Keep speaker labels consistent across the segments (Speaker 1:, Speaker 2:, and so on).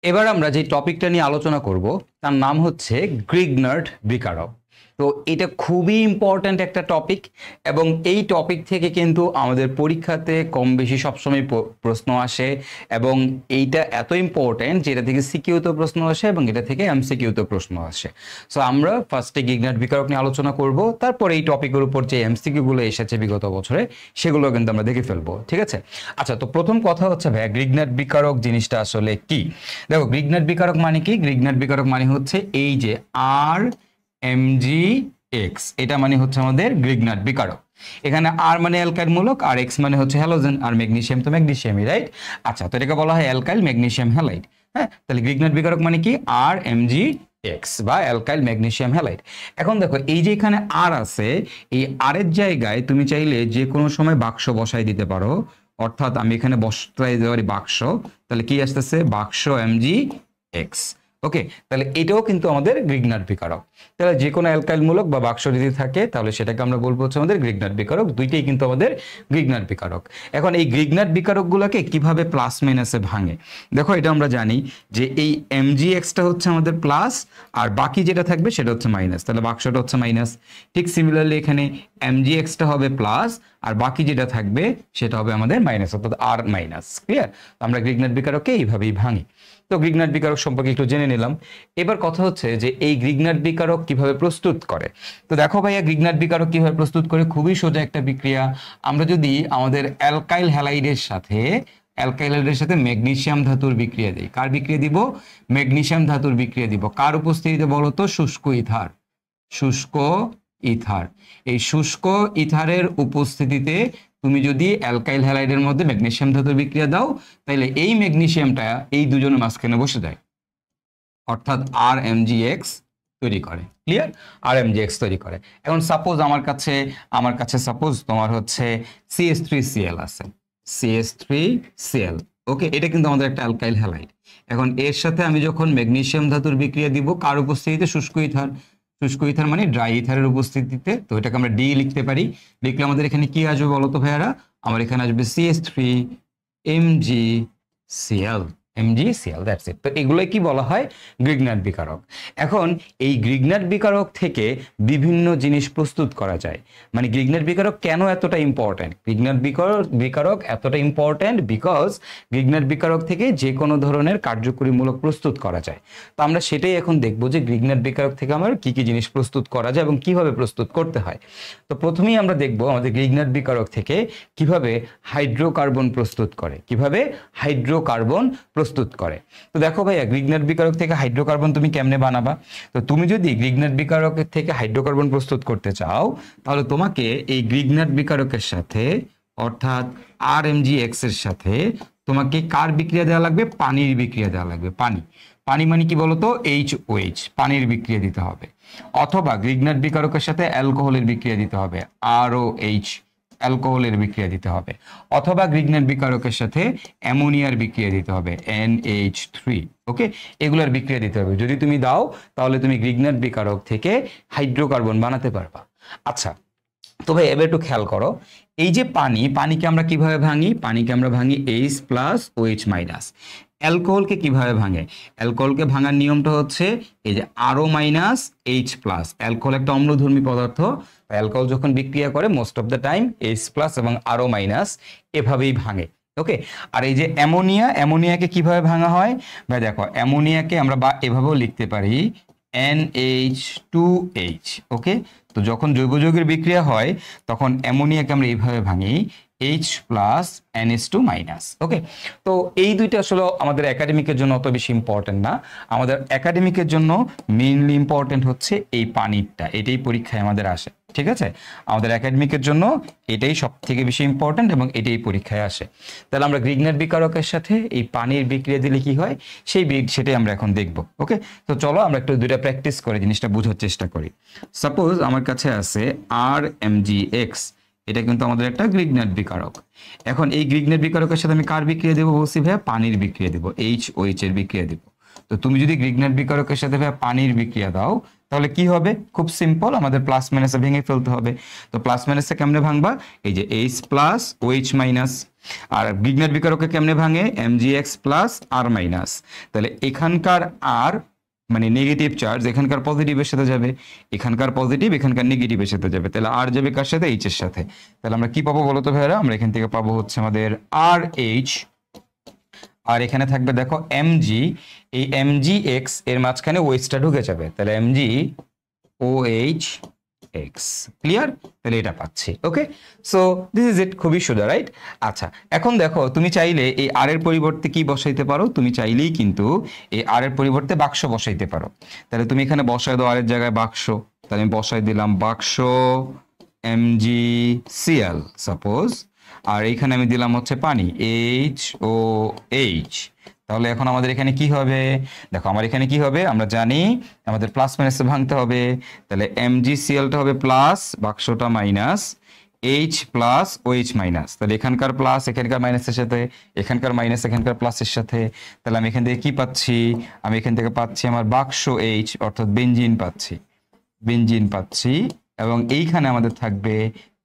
Speaker 1: এবার আমরা যে টপিকটা নিয়ে আলোচনা করব তার নাম হচ্ছে গ্রিগনার্ড বিকারক। তো এটা খুবই ইম্পর্ট্যান্ট একটা টপিক এবং এই টপিক থেকে কিন্তু আমাদের পরীক্ষাতে কম বেশি সবসময় প্রশ্ন আসে এবং এইটা এত ইম্পর্ট্যান্ট যে এটা থেকে সিকিউতে প্রশ্ন আসে এবং এটা থেকে এমসিকিউতে প্রশ্ন আসে। সো আমরা ফার্স্টে গ্রিগনার্ড বিকারক নিয়ে আলোচনা করব, তারপর এই টপিকের উপর যে এমসিকিউগুলো এসেছে বিগত বছরে সেগুলো কিন্তু আমরা দেখে ফেলবো, ঠিক আছে? আচ্ছা, তো প্রথম কথা হচ্ছে ভাইয়া গ্রিগনার্ড বিকারক জিনিসটা আসলে কি? দেখো, গ্রিগনার্ড বিকারক মানে কি? গ্রিগনার্ড বিকারক মানে হচ্ছে এই যে আর এম জি এক্স, এটা মানে হচ্ছে আমাদের গ্রিগনার্ড বিকারক। এখানে আর মানে অ্যালকাইল মূলক আর এক্স মানে হচ্ছে হ্যালোজেন আর ম্যাগনেসিয়াম তো ম্যাগনেসিয়ামই, রাইট? আচ্ছা, তো এটাকে বলা হয় অ্যালকাইল ম্যাগনেসিয়াম হ্যালাইড। হ্যাঁ, তাহলে গ্রিগনার্ড বিকারক মানে কি? আর এম জি এক্স বা অ্যালকাইল ম্যাগনেসিয়াম হ্যালাইড। এখন দেখো, এই যে এখানে আর আছে, এই আর এর জায়গায় তুমি চাইলে যে কোনো সময় বাক্স বসাই দিতে পারো। অর্থাৎ আমি এখানে বসাই দিতে পারি বাক্স, তাহলে কি আসতেছে? বাক্স এম জি এক্স। ওকে, তাহলে এটাও কিন্তু আমাদের গ্রিগনার্ড বিকারক। তাহলে যে কোনো অ্যালকাইল মূলক বা বাক্স যদি থাকে তাহলে সেটাকে আমরা বলবো হচ্ছে আমাদের গ্রিগনার্ড বিকারক। দুইটাই কিন্তু আমাদের গ্রিগনার্ড বিকারক। এখন এই গ্রিগনার্ড বিকারকগুলোকে কিভাবে প্লাস মাইনাসে ভাঙে? দেখো, এটা আমরা জানি যে এই এমজিএক্সটা হচ্ছে আমাদের প্লাস আর বাকি যেটা থাকবে সেটা হচ্ছে মাইনাস, তাহলে বাক্সটা হচ্ছে মাইনাস। ঠিক সিমিলারলি এখানে এমজিএক্সটা হবে প্লাস আর বাকি যেটা থাকবে সেটা হবে আমাদের মাইনাস, অর্থাৎ আর মাইনাস। ক্লিয়ার? আমরা গ্রিগনার্ড বিকারককে এইভাবেই ভাঙি। তো গ্রিগনার্ড বিকারক সম্পর্কে একটু জেনে নিলাম। এবার কথা হচ্ছে যে এই গ্রিগনার্ড বিকারক কিভাবে প্রস্তুত করে। তো দেখো ভাইয়া, গ্রিগনার্ড বিকারক কিভাবে প্রস্তুত করে, খুবই সোজা একটা বিক্রিয়া। আমরা যদি আমাদের অ্যালকাইল হ্যালাইডের সাথে ম্যাগনেসিয়াম ধাতুর বিক্রিয়া দিই, কার বিক্রিয়া দিব? ম্যাগনেসিয়াম ধাতুর বিক্রিয়া দিব। কার উপস্থিতিতে বলতো? শুষ্ক ইথার। শুষ্ক ইথার। এই শুষ্ক ইথারের উপস্থিতিতে তুমি যদি অ্যালকাইল হ্যালাইডের মধ্যে ম্যাগনেসিয়াম ধাতুর বিক্রিয়া দাও, তাহলে এই ম্যাগনেসিয়ামটা এই দুজনের মাঝখানে বসে যায়, অর্থাৎ আর এম জি এক্স তৈরি করে। ক্লিয়ার? আর এম জি এক্স তৈরি করে। এখন সাপোজ আমার কাছে সাপোজ তোমার হচ্ছে CH3Cl আছে, CH3Cl। ওকে, এটা কিন্তু আমাদের একটা অ্যালকাইল হ্যালাইড। এখন এর সাথে আমি যখন ম্যাগনেসিয়াম ধাতুর বিক্রিয়া দিব, কার উপস্থিতিতে? শুষ্ক ইথার। শুষ্ক ইথার মানে ড্রাই ইথারের উপস্থিতিতে। তো এটাকে আমরা ডি লিখতে পারি। লিখলে আমাদের এখানে কি আসবে বলতো ভাইয়ারা? আমার এখানে আসবে CH3MgCl। MgCl, that's it. তো এগুলোই কি বলা হয়? গ্রিগনার্ড বিকারক। এখন এই গ্রিগনার্ড বিকারক থেকে বিভিন্ন জিনিস প্রস্তুত করা যায়। মানে গ্রিগনার্ড বিকারক কেন এতটা ইম্পর্ট্যান্ট? গ্রিগনার্ড বিকারক এতটা ইম্পর্ট্যান্ট বিকজ গ্রিগনার্ড বিকারক থেকে যে কোনো ধরনের কার্যকরীমূলক প্রস্তুত করা যায়। তো আমরা সেটাই এখন দেখবো যে গ্রিগনার্ড বিকারক থেকে আমার কি কি জিনিস প্রস্তুত করা যায় এবং কিভাবে প্রস্তুত করতে হয়। তো প্রথমেই আমরা দেখবো আমাদের গ্রিগনার্ড বিকারক থেকে কিভাবে হাইড্রোকার্বন প্রস্তুত করে। কিভাবে হাইড্রোকার্বন প্রস্তুত করে? তো দেখো ভাইয়া, গ্রিগনার্ড বিকারক থেকে হাইড্রোকার্বন তুমি কেমনে বানাবা? তো তুমি যদি গ্রিগনার্ড বিকারকের থেকে হাইড্রোকার্বন প্রস্তুত করতে চাও, তাহলে তোমাকে এই গ্রিগনার্ড বিকারকের সাথে, অর্থাৎ আর এম জি এক্স এর সাথে তোমাকে কার বিক্রিয়া দেওয়া লাগবে? পানির বিক্রিয়া দেওয়া লাগবে। পানি। পানি মানে কি বলতো? HOH, পানির বিক্রিয়া দিতে হবে। অথবা গ্রিগনার্ড বিকারকের সাথে অ্যালকোহলের বিক্রিয়া দিতে হবে, ROH, অ্যালকোহলের বিক্রিয়া দিতে হবে। অথবা গ্রিগনার্ড বিকারকের সাথে অ্যামোনিয়ার বিক্রিয়া দিতে হবে, NH3। ওকে, এগুলোর বিক্রিয়া দিতে হবে। যদি তুমি দাও তাহলে তুমি গ্রিগনার্ড বিকারক থেকে হাইড্রোকার্বন বানাতে পারবা। আচ্ছা, তো ভাই এবার একটু খেয়াল করো, এই যে পানিকে আমরা কিভাবে ভাঙি? পানিকে আমরা ভাঙি H+OH-। অ্যালকোহলকে কিভাবে ভাঙে? অ্যালকোহলকে ভাঙার নিয়মটা হচ্ছে এই যে RO-H+। অ্যালকোহল একটা অম্লধর্মী পদার্থ। অ্যালকোহল যখন বিক্রিয়া করে most of the time H+ এবং RO- এভাবেই ভাঙে। ওকে, আর এই যে অ্যামোনিয়াকে কিভাবে ভাঙা হয়? ভাই দেখো, অ্যামোনিয়াকে আমরা বা এভাবেও লিখতে পারি NH2H। ওকে, তো যখন জৈব যৌগের বিক্রিয়া হয় তখন অ্যামোনিয়াকে আমরা এইভাবে ভাঙি H+NH2-। ওকে, তো এই দুইটা আসলে আমাদের একাডেমিকের জন্য অত বেশি ইম্পর্টেন্ট না। আমাদের একাডেমিকের জন্য মেইনলি ইম্পর্টেন্ট হচ্ছে এই পানিটা, এটাই পরীক্ষায় আমাদের আসে। ঠিক আছে, আমাদের একাডেমিকের জন্য এটাই সব থেকে বেশি ইম্পর্টেন্ট এবং এটাই পরীক্ষায় আসে। তাহলে আমরা গ্রিগনার্ড বিকারকের সাথে এই পানির বিক্রিয়া দিলে কি হয় সেটাই আমরা এখন দেখব। ওকে, তো চলো আমরা একটু দুইটা প্র্যাকটিস করে জিনিসটা বোঝার চেষ্টা করি। সাপোজ আমার কাছে আছে RMgX, এটা কিন্তু আমাদের একটা গ্রিগনার্ড বিকারক। এখন এই গ্রিগনার্ড বিকারকের সাথে আমি কার বিক্রিয়া দেবো বলছি ভাইয়া? পানির বিক্রিয়া দেবো, HOH এর বিক্রিয়া দেবো। তো তুমি যদি গ্রিগনার্ড বিকারকের সাথে ভাইয়া পানির বিক্রিয়া দাও, তাহলে কি হবে? খুব সিম্পল, আমাদের প্লাস মাইনাসে ভেঙে ফেলতে হবে। তো প্লাস মাইনাসে কেমনে ভাঙবা? এই যে এইচ প্লাস ওএইচ মাইনাস। আর গ্রিগনার বিকারকে কেমনে ভাঙে? এমজিএক্স প্লাস আর মাইনাস। তাহলে এখানকার আর মানে নেগেটিভ চার্জ এখানকার পজিটিভের সাথে যাবে, এখানকার পজিটিভ এখানকার নেগেটিভের সাথে যাবে, তাহলে আর যাবে কার সাথে? এইচ এর সাথে। তাহলে আমরা কি পাবো বলো তো ভাইরা? আমরা এখান থেকে পাবো হচ্ছে আমাদের আর এইচ, আর এখানে থাকবে দেখো এমজি, এই এমজি এক্স এর মাঝখানে ওএইচটা ঢুকে যাবে, তাহলে এমজি ও এইচ এক্স। ক্লিয়ার? তাহলে এটা পাচ্ছি। Okay, so this is it, খুবই সোজা, রাইট? আচ্ছা, এখন দেখো তুমি চাইলে এই আর এর পরিবর্তে কি বসাইতে পারো? তুমি চাইলেই কিন্তু এই আর এর পরিবর্তে বাক্স বসাইতে পারো। তাহলে তুমি এখানে বসাই দাও আর এর জায়গায় বাক্স, তাহলে আমি বসাই দিলাম বাক্স এমজি সিএল সাপোজ, আর এইখানে আমি দিলাম হচ্ছে পানি এইচ ও এইচ। তাহলে এখন আমাদের এখানে কি হবে? দেখো আমার এখানে কি হবে, আমরা জানি আমাদের প্লাস মাইনাসে ভাঙতে হবে। তাহলে এমজিসিএলটা হবে প্লাস, বাক্সটা minus, H plus OH minus. তাহলে এখানকার প্লাস এখানকার মাইনাসের সাথে, এখানকার মাইনাস এখানকার প্লাসের সাথে। তাহলে আমি এখান থেকে কি পাচ্ছি? আমি এখান থেকে পাচ্ছি আমার বাক্স এইচ অর্থাৎ বেনজিন পাচ্ছি, বেনজিন পাচ্ছি। এবং এইখানে আমাদের থাকবে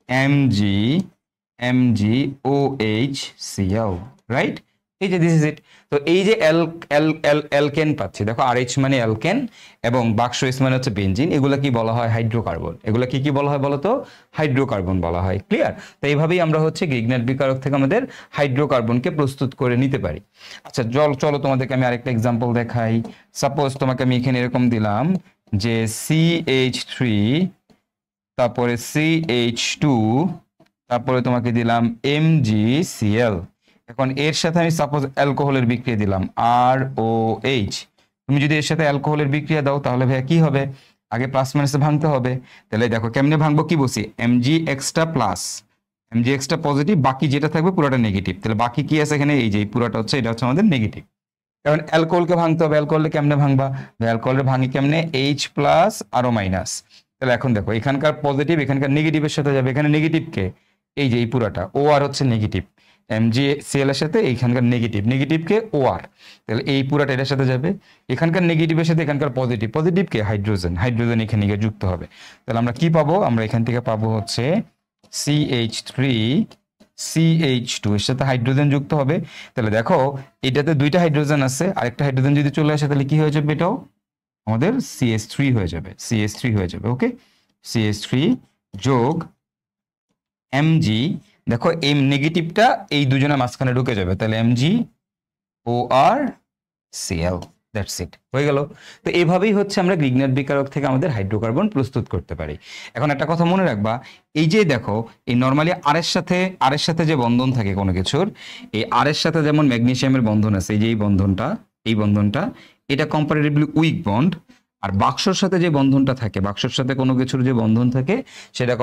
Speaker 1: এমজি এমজি ও এইচ সিএল, রাইট? এই যে দিস ইজ ইট। তো এই যে এল এল এল অ্যালকেন পাচ্ছি, দেখো আর এইচ মানে অ্যালকেন এবং বাক্স এইচ মানে হচ্ছে বেনজিন। এগুলো কি বলা হয়? হাইড্রোকার্বন। এগুলো কি কি বলা হয় বলো তো? হাইড্রোকার্বন বলা হয়। ক্লিয়ার? তো এইভাবেই আমরা হচ্ছে গ্রিগনার বিকারক থেকে আমাদের হাইড্রোকার্বনকে প্রস্তুত করে নিতে পারি। আচ্ছা চলো তোমাদেরকে আমি আরেকটা এক্সাম্পল দেখাই। সাপোজ তোমাকে আমি এখানে এরকম দিলাম যে CH3, তারপরে CH2, তারপরে তোমাকে দিলাম MgCl। এখন এর সাথে আমি সাপোজ অ্যালকোহলের বিক্রিয়া দিলাম ROH। তুমি যদি এর সাথে অ্যালকোহলের বিক্রিয়া দাও তাহলে ভাইয়া কি হবে? আগে প্লাস মাইনাসে ভাঙতে হবে। তাহলে দেখো কেমনে ভাঙবো, কি বলছি? MgXটা প্লাস, MgXটা পজিটিভ, বাকি যেটা থাকবে পুরোটা নেগেটিভ। তাহলে বাকি কি আছে এখানে? এই যে পুরোটা হচ্ছে, এটা হচ্ছে আমাদের নেগেটিভ। কারণ অ্যালকোহলকে ভাঙতে হবে, অ্যালকোহলকে কেমনে ভাঙবা? অ্যালকোহলের ভাঙি কেমনে? H প্লাস আরও মাইনাস। তাহলে এখন দেখো এখানকার পজিটিভ এখানকার নেগেটিভের সাথে যাবে, এখানে নেগেটিভকে এই যে এই পুরাটা ও আর হচ্ছে নেগেটিভ, MgCl এর সাথে এইখানকার নেগেটিভ, নেগেটিভকে ও আর, তাহলে এই পুরাটা এটার সাথে যাবে, এখানকার নেগেটিভের সাথে এখানকার পজিটিভ, পজিটিভকে হাইড্রোজেন, হাইড্রোজেন এখানে গিয়ে যুক্ত হবে। তাহলে আমরা কি পাবো? আমরা এখান থেকে পাবো হচ্ছে CH3 CH2 এর সাথে হাইড্রোজেন যুক্ত হবে। তাহলে দেখো এটাতে দুইটা হাইড্রোজেন আছে, আরেকটা হাইড্রোজেন যদি চলে আসে তাহলে কি হয়ে যাবে? এটাও আমাদের CH3 হয়ে যাবে, CH3 হয়ে যাবে। ওকে, CH3 যোগ Mg, দেখো এই নেগেটিভটা এই দুজনের মাঝখানে ঢুকে যাবে, তাহলে MgOrCl, দ্যাটস ইট, হয়ে গেল। তো এইভাবেই হচ্ছে আমরা গ্রিগনার বিকারক থেকে আমাদের হাইড্রোকার্বন প্রস্তুত করতে পারি। এখন একটা কথা মনে রাখবা, এই যে দেখো এই নর্মালি আর এর সাথে যে বন্ধন থাকে কোনো কিছুর, এই আর এর সাথে যেমন ম্যাগনেসিয়ামের বন্ধন আছে, এই যে এই বন্ধনটা এটা কম্পারেটিভলি উইক বন্ড। আর বাক্সর সাথে যে বন্ধনটা থাকে, বাক্সর সাথে কোনো কিছুর যে বন্ধন থাকে সেটা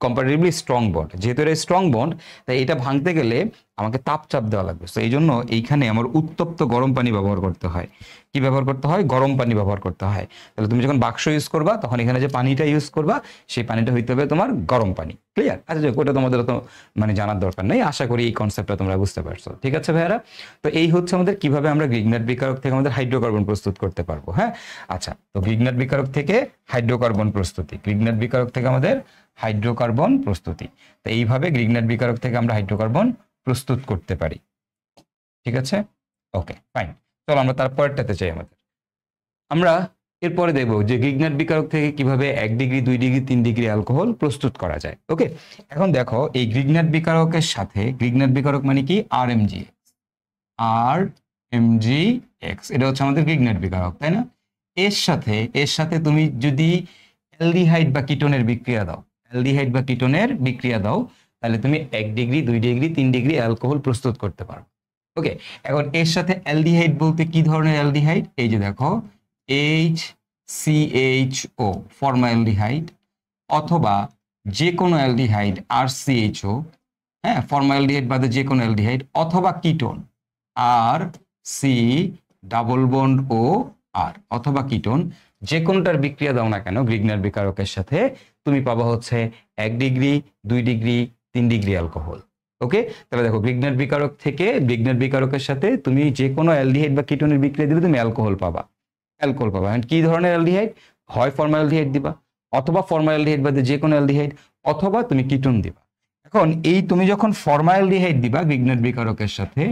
Speaker 1: কম্পারেটিভলি স্ট্রং বন্ড। যেহেতু এটা স্ট্রং বন্ড, তাই এটা ভাঙতে গেলে আমাকে তাপচাপ দেওয়া লাগবে। তো এই জন্য এইখানে আমার উত্তপ্ত গরম পানি ব্যবহার করতে হয়। কি ব্যবহার করতে হয়? গরম পানি ব্যবহার করতে হয়। তাহলে তুমি যখন বাক্স ইউজ করবা তখন এখানে যে পানিটা ইউজ করবা সেই পানিটা হইতে হবে তোমার গরম পানি। ক্লিয়ার? আচ্ছা, ওটা তোমাদের তো মানে জানার দরকার নেই, আশা করি এই কনসেপ্টটা তোমরা বুঝতে পারছো। ঠিক আছে ভাইয়ারা? তো এই হচ্ছে আমাদের কিভাবে আমরা গ্রিগনার বিকারক থেকে আমাদের হাইড্রোকার্বন প্রস্তুত করতে পারবো। হ্যাঁ, আচ্ছা, তো গ্রিগনার বিকারক থেকে হাইড্রোকার্বন প্রস্তুতি, গ্রিগনার বিকারক থেকে আমাদের হাইড্রোকার্বন প্রস্তুতি। তো এইভাবে গ্রিগনার বিকারক থেকে আমরা হাইড্রোকার্বন প্রস্তুত করতে পারি। ঠিক আছে? ওকে, ফাইন। চলো আমরা তারপরটাতে চাই। আমরা এরপরে দেখবো যে গ্রিগনার বিকারক থেকে কিভাবে 1 ডিগ্রি 2 ডিগ্রি 3 ডিগ্রি অ্যালকোহল প্রস্তুত করা যায়। ওকে, এখন দেখো এই গ্রিগনার বিকারকের সাথে, গ্রিগনার বিকারক মানে কি? RMgX, এটা হচ্ছে আমাদের গ্রিগনার বিকারক, তাই না? এর সাথে তুমি যদি অ্যালডিহাইড বা কিটোনের বিক্রিয়া দাও, তাহলে তুমি 1 ডিগ্রি 2 ডিগ্রি 3 ডিগ্রি অ্যালকোহল প্রস্তুত করতে পারো। ওকে, এখন এর সাথে অ্যালডিহাইড বলতে কি ধরনের অ্যালডিহাইড? এই যে দেখো HCHO ফর্মালডিহাইড, অথবা যে কোনো অ্যালডিহাইড RCHO, হ্যাঁ, ফর্মালডিহাইড বাদে যে কোনো অ্যালডিহাইড, অথবা ketone RC double bond OR, অথবা কিটোন, যে কোনোটার বিক্রিয়া দাও না কেন গ্রিগনার বিকারকের সাথে, তুমি পাবা হচ্ছে 1 ডিগ্রি 2 ডিগ্রি 3 ডিগ্রি অ্যালকোহল। ওকে, তাহলে দেখো গ্রিগনার বিকারক থেকে, গ্রিগনার বিকারকের সাথে তুমি যে কোনো অ্যালডিহাইড বা কিটোনের বিক্রিয়া দিলে তুমি অ্যালকোহল পাবা। কি ধরনের অ্যালডিহাইড? হয় ফর্মালডিহাইড দিবা, অথবা ফর্মালডিহাইড বাদে যে কোনো অ্যালডিহাইড, অথবা তুমি কিটোন দিবা। এখন এই তুমি যখন ফর্মালডিহাইড দিবা গ্রিগনার বিকারকের সাথে,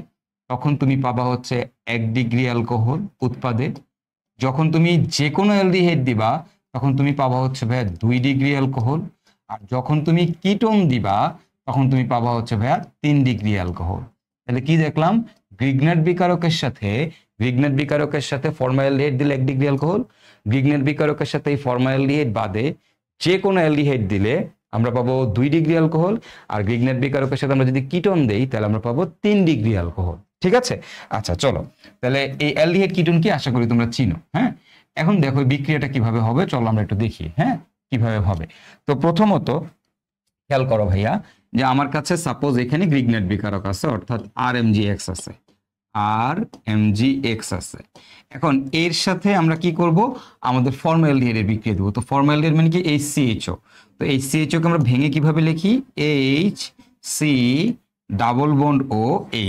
Speaker 1: তখন তুমি পাবা হচ্ছে 1 ডিগ্রি অ্যালকোহল উৎপাদে। যখন তুমি যে কোনো অ্যালডিহাইড দিবা তখন তুমি পাবা হচ্ছে ভাইয়া 2 ডিগ্রি অ্যালকোহল। আর যখন তুমি কিটোন দিবা তখন তুমি পাবা হচ্ছে ভাইয়া 3 ডিগ্রি অ্যালকোহল। তাহলে কি দেখলাম, গ্রিগনার বিকারকের সাথে ফর্মালডিহাইড দিলে 1 ডিগ্রি অ্যালকোহল, গ্রিগনার বিকারকের সাথে এই ফর্মালডিহাইড বাদে যে কোনো অ্যালডিহাইড দিলে আমরা পাবো 2 ডিগ্রি অ্যালকোহল। আর গ্রিগনার বিকারকের সাথে আমরা যদি কিটোন দেই তাহলে আমরা পাবো 3 ডিগ্রি অ্যালকোহল। ঠিক আছে, আচ্ছা চলো, তাহলে এই অ্যালডিহাইড কিটোন কি আশা করি তোমরা চিনো। হ্যাঁ, এখন দেখো বিক্রিয়াটা কিভাবে হবে, চলো আমরা একটু দেখি। হ্যাঁ, কিভাবে হবে। তো প্রথমত খেয়াল করো ভাইয়া, যে আমার কাছে সাপোজ এখানে গ্রিগনার বিকারক আছে, অর্থাৎ RMgX আছে, RMgX আছে। এখন এর সাথে আমরা কি করব, আমাদের ফর্মালডিহাইডের বিক্রিয়া দেবো। তো ফর্মালডিহাইড মানে কি, HCHO। তো HCHO কে আমরা ভেঙে কিভাবে লিখি, HC ডাবল বন্ড ও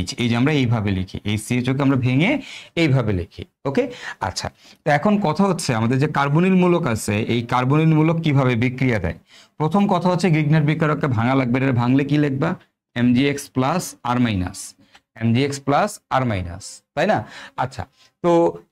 Speaker 1: H, এই যে আমরা এইভাবে লিখি, HCHO কে আমরা ভেঙে এইভাবে লিখি। ওকে, আচ্ছা, তো এখন কথা হচ্ছে আমাদের যে কার্বনিল মূলক আছে, এই কার্বনিল মূলক কিভাবে বিক্রিয়া দেয়। প্রথম কথা হচ্ছে গ্রিগনার বিকারককে ভাঙা লাগবে, এটা ভাঙলে কি লিখবা, MgX plus R minus, MgX plus R minus, তাই না। আচ্ছা, তো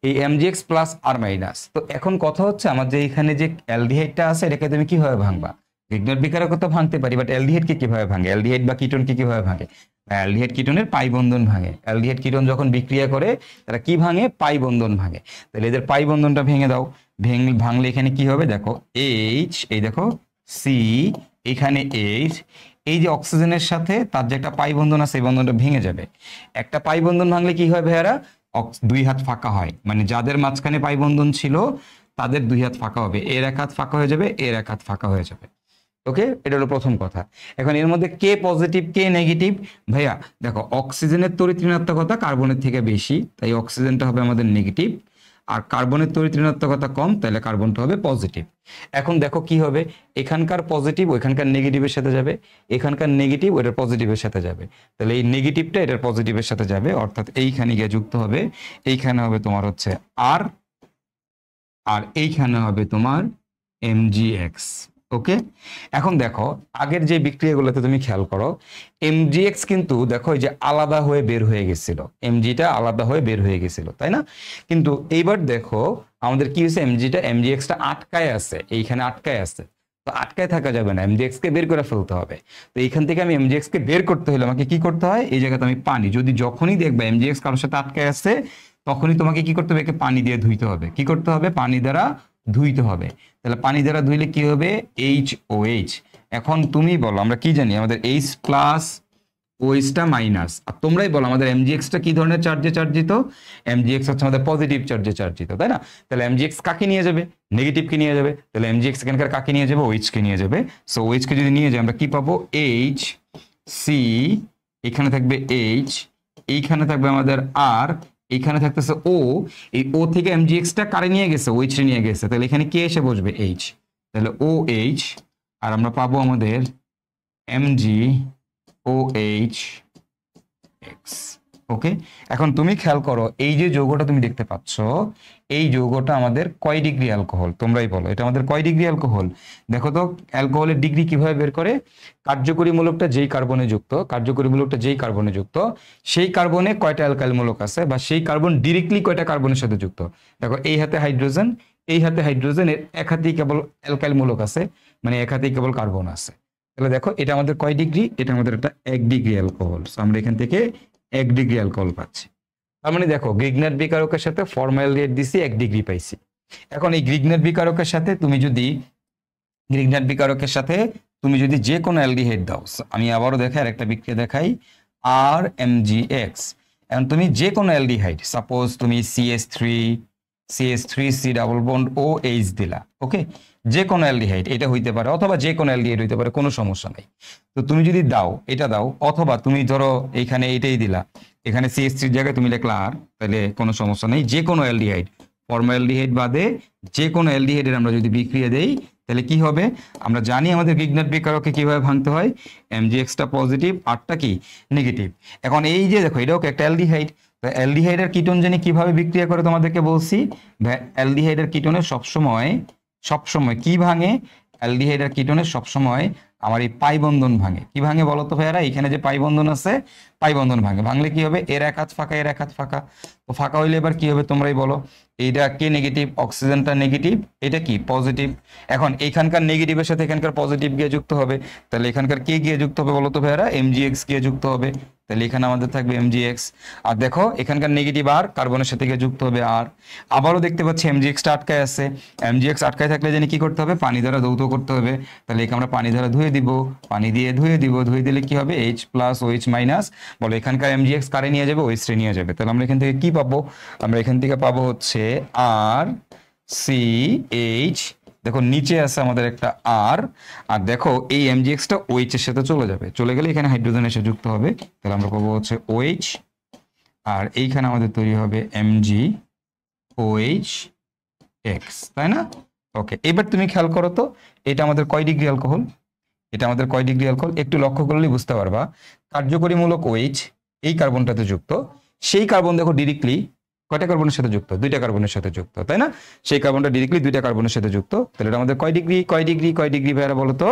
Speaker 1: এই MgX প্লাস R মাইনাস, তো এখন কথা হচ্ছে আমাদের এখানে যে অ্যালডিহাইডটা আছে এটাকে তুমি কিভাবে ভাঙবা। গ্রিগনার বিকারক তো ভাঙতে পারি, বাট অ্যালডিহাইডকে কিভাবে ভাঙে, অ্যালডিহাইড বা কিটোনকে কিভাবে ভাঙে, অ্যালডিহাইড কিটোনের পাই বন্ধন ভাঙে। অ্যালডিহাইড কিটোন যখন বিক্রিয়া করে তারা কি ভাঙে, পাই বন্ধন ভাঙে। তাহলে এদের পাই বন্ধনটা ভেঙে দাও, ভাঙলে এখানে কি হবে দেখো, H, এই দেখো C, এখানে H, এই যে অক্সিজেনের সাথে তার যে একটা পাই বন্ধন আছে এই বন্ধনটা ভেঙে যাবে। একটা পাই বন্ধন ভাঙলে কি হয় ভাইয়ারা, 2 হাত ফাঁকা হয়, মানে যাদের মাঝখানে পাই বন্ধন ছিল তাদের 2 হাত ফাঁকা হবে, এর 1 হাত ফাঁকা হয়ে যাবে, এর 1 হাত ফাঁকা হয়ে যাবে। ওকে, এটা হলো প্রথম কথা। এখন এর মধ্যে কে পজিটিভ কে নেগেটিভ, ভাইয়া দেখো অক্সিজেনের তড়িৎ ঋণাত্মকতা কার্বনের থেকে বেশি, তাই অক্সিজেনটা হবে আমাদের নেগেটিভ, আর কার্বনের তড়িৎ ঋণাত্মকতা কম, তাহলে কার্বনটা হবে পজিটিভ। এখন দেখো কি হবে, এখানকার পজিটিভ ওইখানকার নেগেটিভের সাথে যাবে, এখানকার নেগেটিভ ওইটার পজিটিভের সাথে যাবে, তাহলে এই নেগেটিভটা এটার পজিটিভের সাথে যাবে, অর্থাৎ এইখানে গিয়ে যুক্ত হবে, এইখানে হবে তোমার হচ্ছে R, আর এইখানে হবে তোমার MgX। ওকে, এখন দেখো আগের যে বিক্রিয়াগুলোতে তুমি খেয়াল করো, MgX কিন্তু দেখো এই যে আলাদা হয়ে বের হয়ে গেছিল, Mgটা আলাদা হয়ে বের হয়ে গেছিল, তাই না। কিন্তু এইবার দেখো আমাদের কি হয়েছে, MgXটা আটকায় আছে, এইখানে আটকায় আছে। তো আটকায় থাকা যাবে না, MgX কে বের করে ফেলতে হবে। তো এইখান থেকে আমি MgX কে বের করতে হলে আমাকে কি করতে হয়, এই জায়গাতে আমি পানি, যখনই দেখবা MgX কারোর সাথে আটকায় আছে তখনই তোমাকে কি করতে হবে, একে পানি দিয়ে ধুইতে হবে। কি করতে হবে, পানি দ্বারা ধুইতে হবে। তাহলে পানি দ্বারা ধুইলে কি হবে, HOH। এখন তুমি বলো, আমরা কি জানি, আমাদের H প্লাস OHটা মাইনাস, আর তোমরাই বলো আমাদের MgXটা কি ধরনের চার্জে চার্জিত, MgX হচ্ছে আমাদের পজিটিভ চার্জে চার্জিত, তাই না। তাহলে MgX কাকে নিয়ে যাবে, নেগেটিভকে নিয়ে যাবে, তাহলে MgX এখানকার কাকে নিয়ে যাবে, OH কে নিয়ে যাবে। সো OH কে যদি নিয়ে যাই আমরা কি পাবো, HC, এখানে থাকবে H, এইখানে থাকবে আমাদের R, এইখানে থাকতেছে O, এই O থেকে MgXটা কারে নিয়ে গেছে, OH নিয়ে গেছে, তাহলে এখানে কে এসে বসবে, H, তাহলে OH, আর আমরা পাবো আমাদের MgOH। ওকে, এখন তুমি খেয়াল করো এই যে যৌগটা তুমি দেখতে পাচ্ছ, এই যৌগটা আমাদের কয় ডিগ্রি অ্যালকোহল, তোমরাই বলো এটা আমাদের কয় ডিগ্রি অ্যালকোহল। দেখো তো অ্যালকোহলের ডিগ্রি কিভাবে বের করে, কার্যকরী মূলকটা যেই কার্বনে যুক্ত, সেই কার্বনে কয়টা অ্যালকাইল মূলক আছে, বা সেই কার্বন ডিরেক্টলি কয়টা কার্বনের সাথে যুক্ত। দেখো এই হাতে হাইড্রোজেন, এই হাতে হাইড্রোজেন, এর এক হাতেই কেবল অ্যালকাইল মূলক আছে, মানে এক হাতেই কেবল কার্বন আছে। তাহলে দেখো এটা আমাদের কয় ডিগ্রি, এটা আমাদের একটা 1 ডিগ্রি অ্যালকোহল। আমরা এখান থেকে 1 ডিগ্রি অ্যালকোহল পাচ্ছি। তার মানে দেখো গ্রিগনার বিকারকের সাথে ফর্মালডিহাইড দিছি, 1 ডিগ্রি পাইছি। এখন এই গ্রিগনার বিকারকের সাথে তুমি যদি যে কোনো অ্যালডিহাইড দাও, আমি আবারও দেখাই, আরেকটা বিক্রিয়া দেখাই, RMgX। এখন তুমি যে কোনো অ্যালডিহাইড, সাপোজ তুমি CH3 C double bond OH দিলা, ওকে, যে কোনো অ্যালডিহাইড এটা হইতে পারে, অথবা যে কোনো অ্যালডিহাইড হইতে পারে, কোনো সমস্যা নাই। তো তুমি যদি দাও, এটা দাও, অথবা তুমি ধরো এইখানে এইটাই দিলা, এখানে CH3 জায়গায় তুমি লিখলা R, তাহলে কোনো সমস্যা নেই। যে কোনো অ্যালডিহাইড, ফর্মালডিহাইড বাদে যে কোনো অ্যালডিহাইডের আমরা যদি বিক্রিয়া দেই তাহলে কি হবে, আমরা জানি আমাদের গ্রিগনার বিকারককে কিভাবে ভাঙতে হয়, MgXটা পজিটিভ, Rটা কি নেগেটিভ। এখন এই যে দেখো এটাও একটা অ্যালডিহাইড, তো অ্যালডিহাইডের কিটোন জানি কিভাবে বিক্রিয়া করে তোমাদেরকে বলছি, অ্যালডিহাইডের কিটোনে সবসময় সবসময় কি ভাঙে, অ্যালডিহাইড আর কিটোনের সবসময় আমার এই পাই বন্ধন ভাঙে। কি ভাঙে বলো তো ভাইয়ারা? এখানে যে পাই বন্ধন আছে, পাই বন্ধন ভাঙে। ভাঙলে কি হবে? এর এক হাত ফাঁকা, এর এক হাত ফাঁকা। তো ফাঁকা হইলে এবার কি হবে তোমরাই বলো? এইটা কে নেগেটিভ? অক্সিজেনটা নেগেটিভ, এটা কি পজিটিভ। এখন এইখানকার নেগেটিভের সাথে এখানকার পজিটিভ গিয়ে যুক্ত হবে, তাহলে এখানকার কে গিয়ে যুক্ত হবে বলো তো ভাইয়ারা? এমজিএক্স গিয়ে যুক্ত হবে। তাহলে এখানে আমাদের থাকবে এমজিএক্স। আর দেখো এখানকার নেগেটিভ আর কার্বনের সাথে গিয়ে যুক্ত হবে আর। আবারও দেখতে পাচ্ছি এমজিএক্সটা আটকায় আছে। এমজিএক্স আটকায় থাকলে জানি কি করতে হবে? পানি দ্বারা ধৌত করতে হবে। তাহলে একে আমরা পানি দ্বারা ধুয়ে দিব, পানি দিয়ে ধুয়ে দিব। ধুয়ে দিলে কি হবে? এইচ প্লাস ওইচ মাইনাস, বলো এখানকার এমজিএক্স কারে নিয়ে যাবে? ওইচ রে নিয়ে যাবে। তাহলে আমরা এখান থেকে কি পাবো? আমরা এখান থেকে পাবো হচ্ছে আর সি এইচ। দেখো নিচে আছে আমাদের একটা আর, আর দেখো এই এমজিএক্সটা ওইচ এর সাথে চলে যাবে। চলে গেলে এখানে হাইড্রোজেন এসে যুক্ত হবে। তাহলে আমরা পাবো হচ্ছে ওইচ, আর এইখানে আমাদের তৈরি হবে এমজি ওইচ এক্স, তাই না? ওকে, এবার তুমি খেয়াল করো তো এটা আমাদের কয় ডিগ্রি অ্যালকোহল? এটা আমাদের কয় ডিগ্রি অ্যালকোহল একটু লক্ষ্য করলেই বুঝতে পারবা। কার্যকরীমূলক ওইচ এই কার্বনটাতে যুক্ত, সেই কার্বন দেখো ডিরেক্টলি কয়টা কার্বনের সাথে যুক্ত? দুইটা কার্বনের সাথে যুক্ত, তাই না? সেই কার্বনটা ডিরেক্টলি দুইটা কার্বনের সাথে যুক্ত। তাহলে এটা আমাদের কয় ডিগ্রি কয় ডিগ্রি কয় ডিগ্রি ভাইরা বলো তো?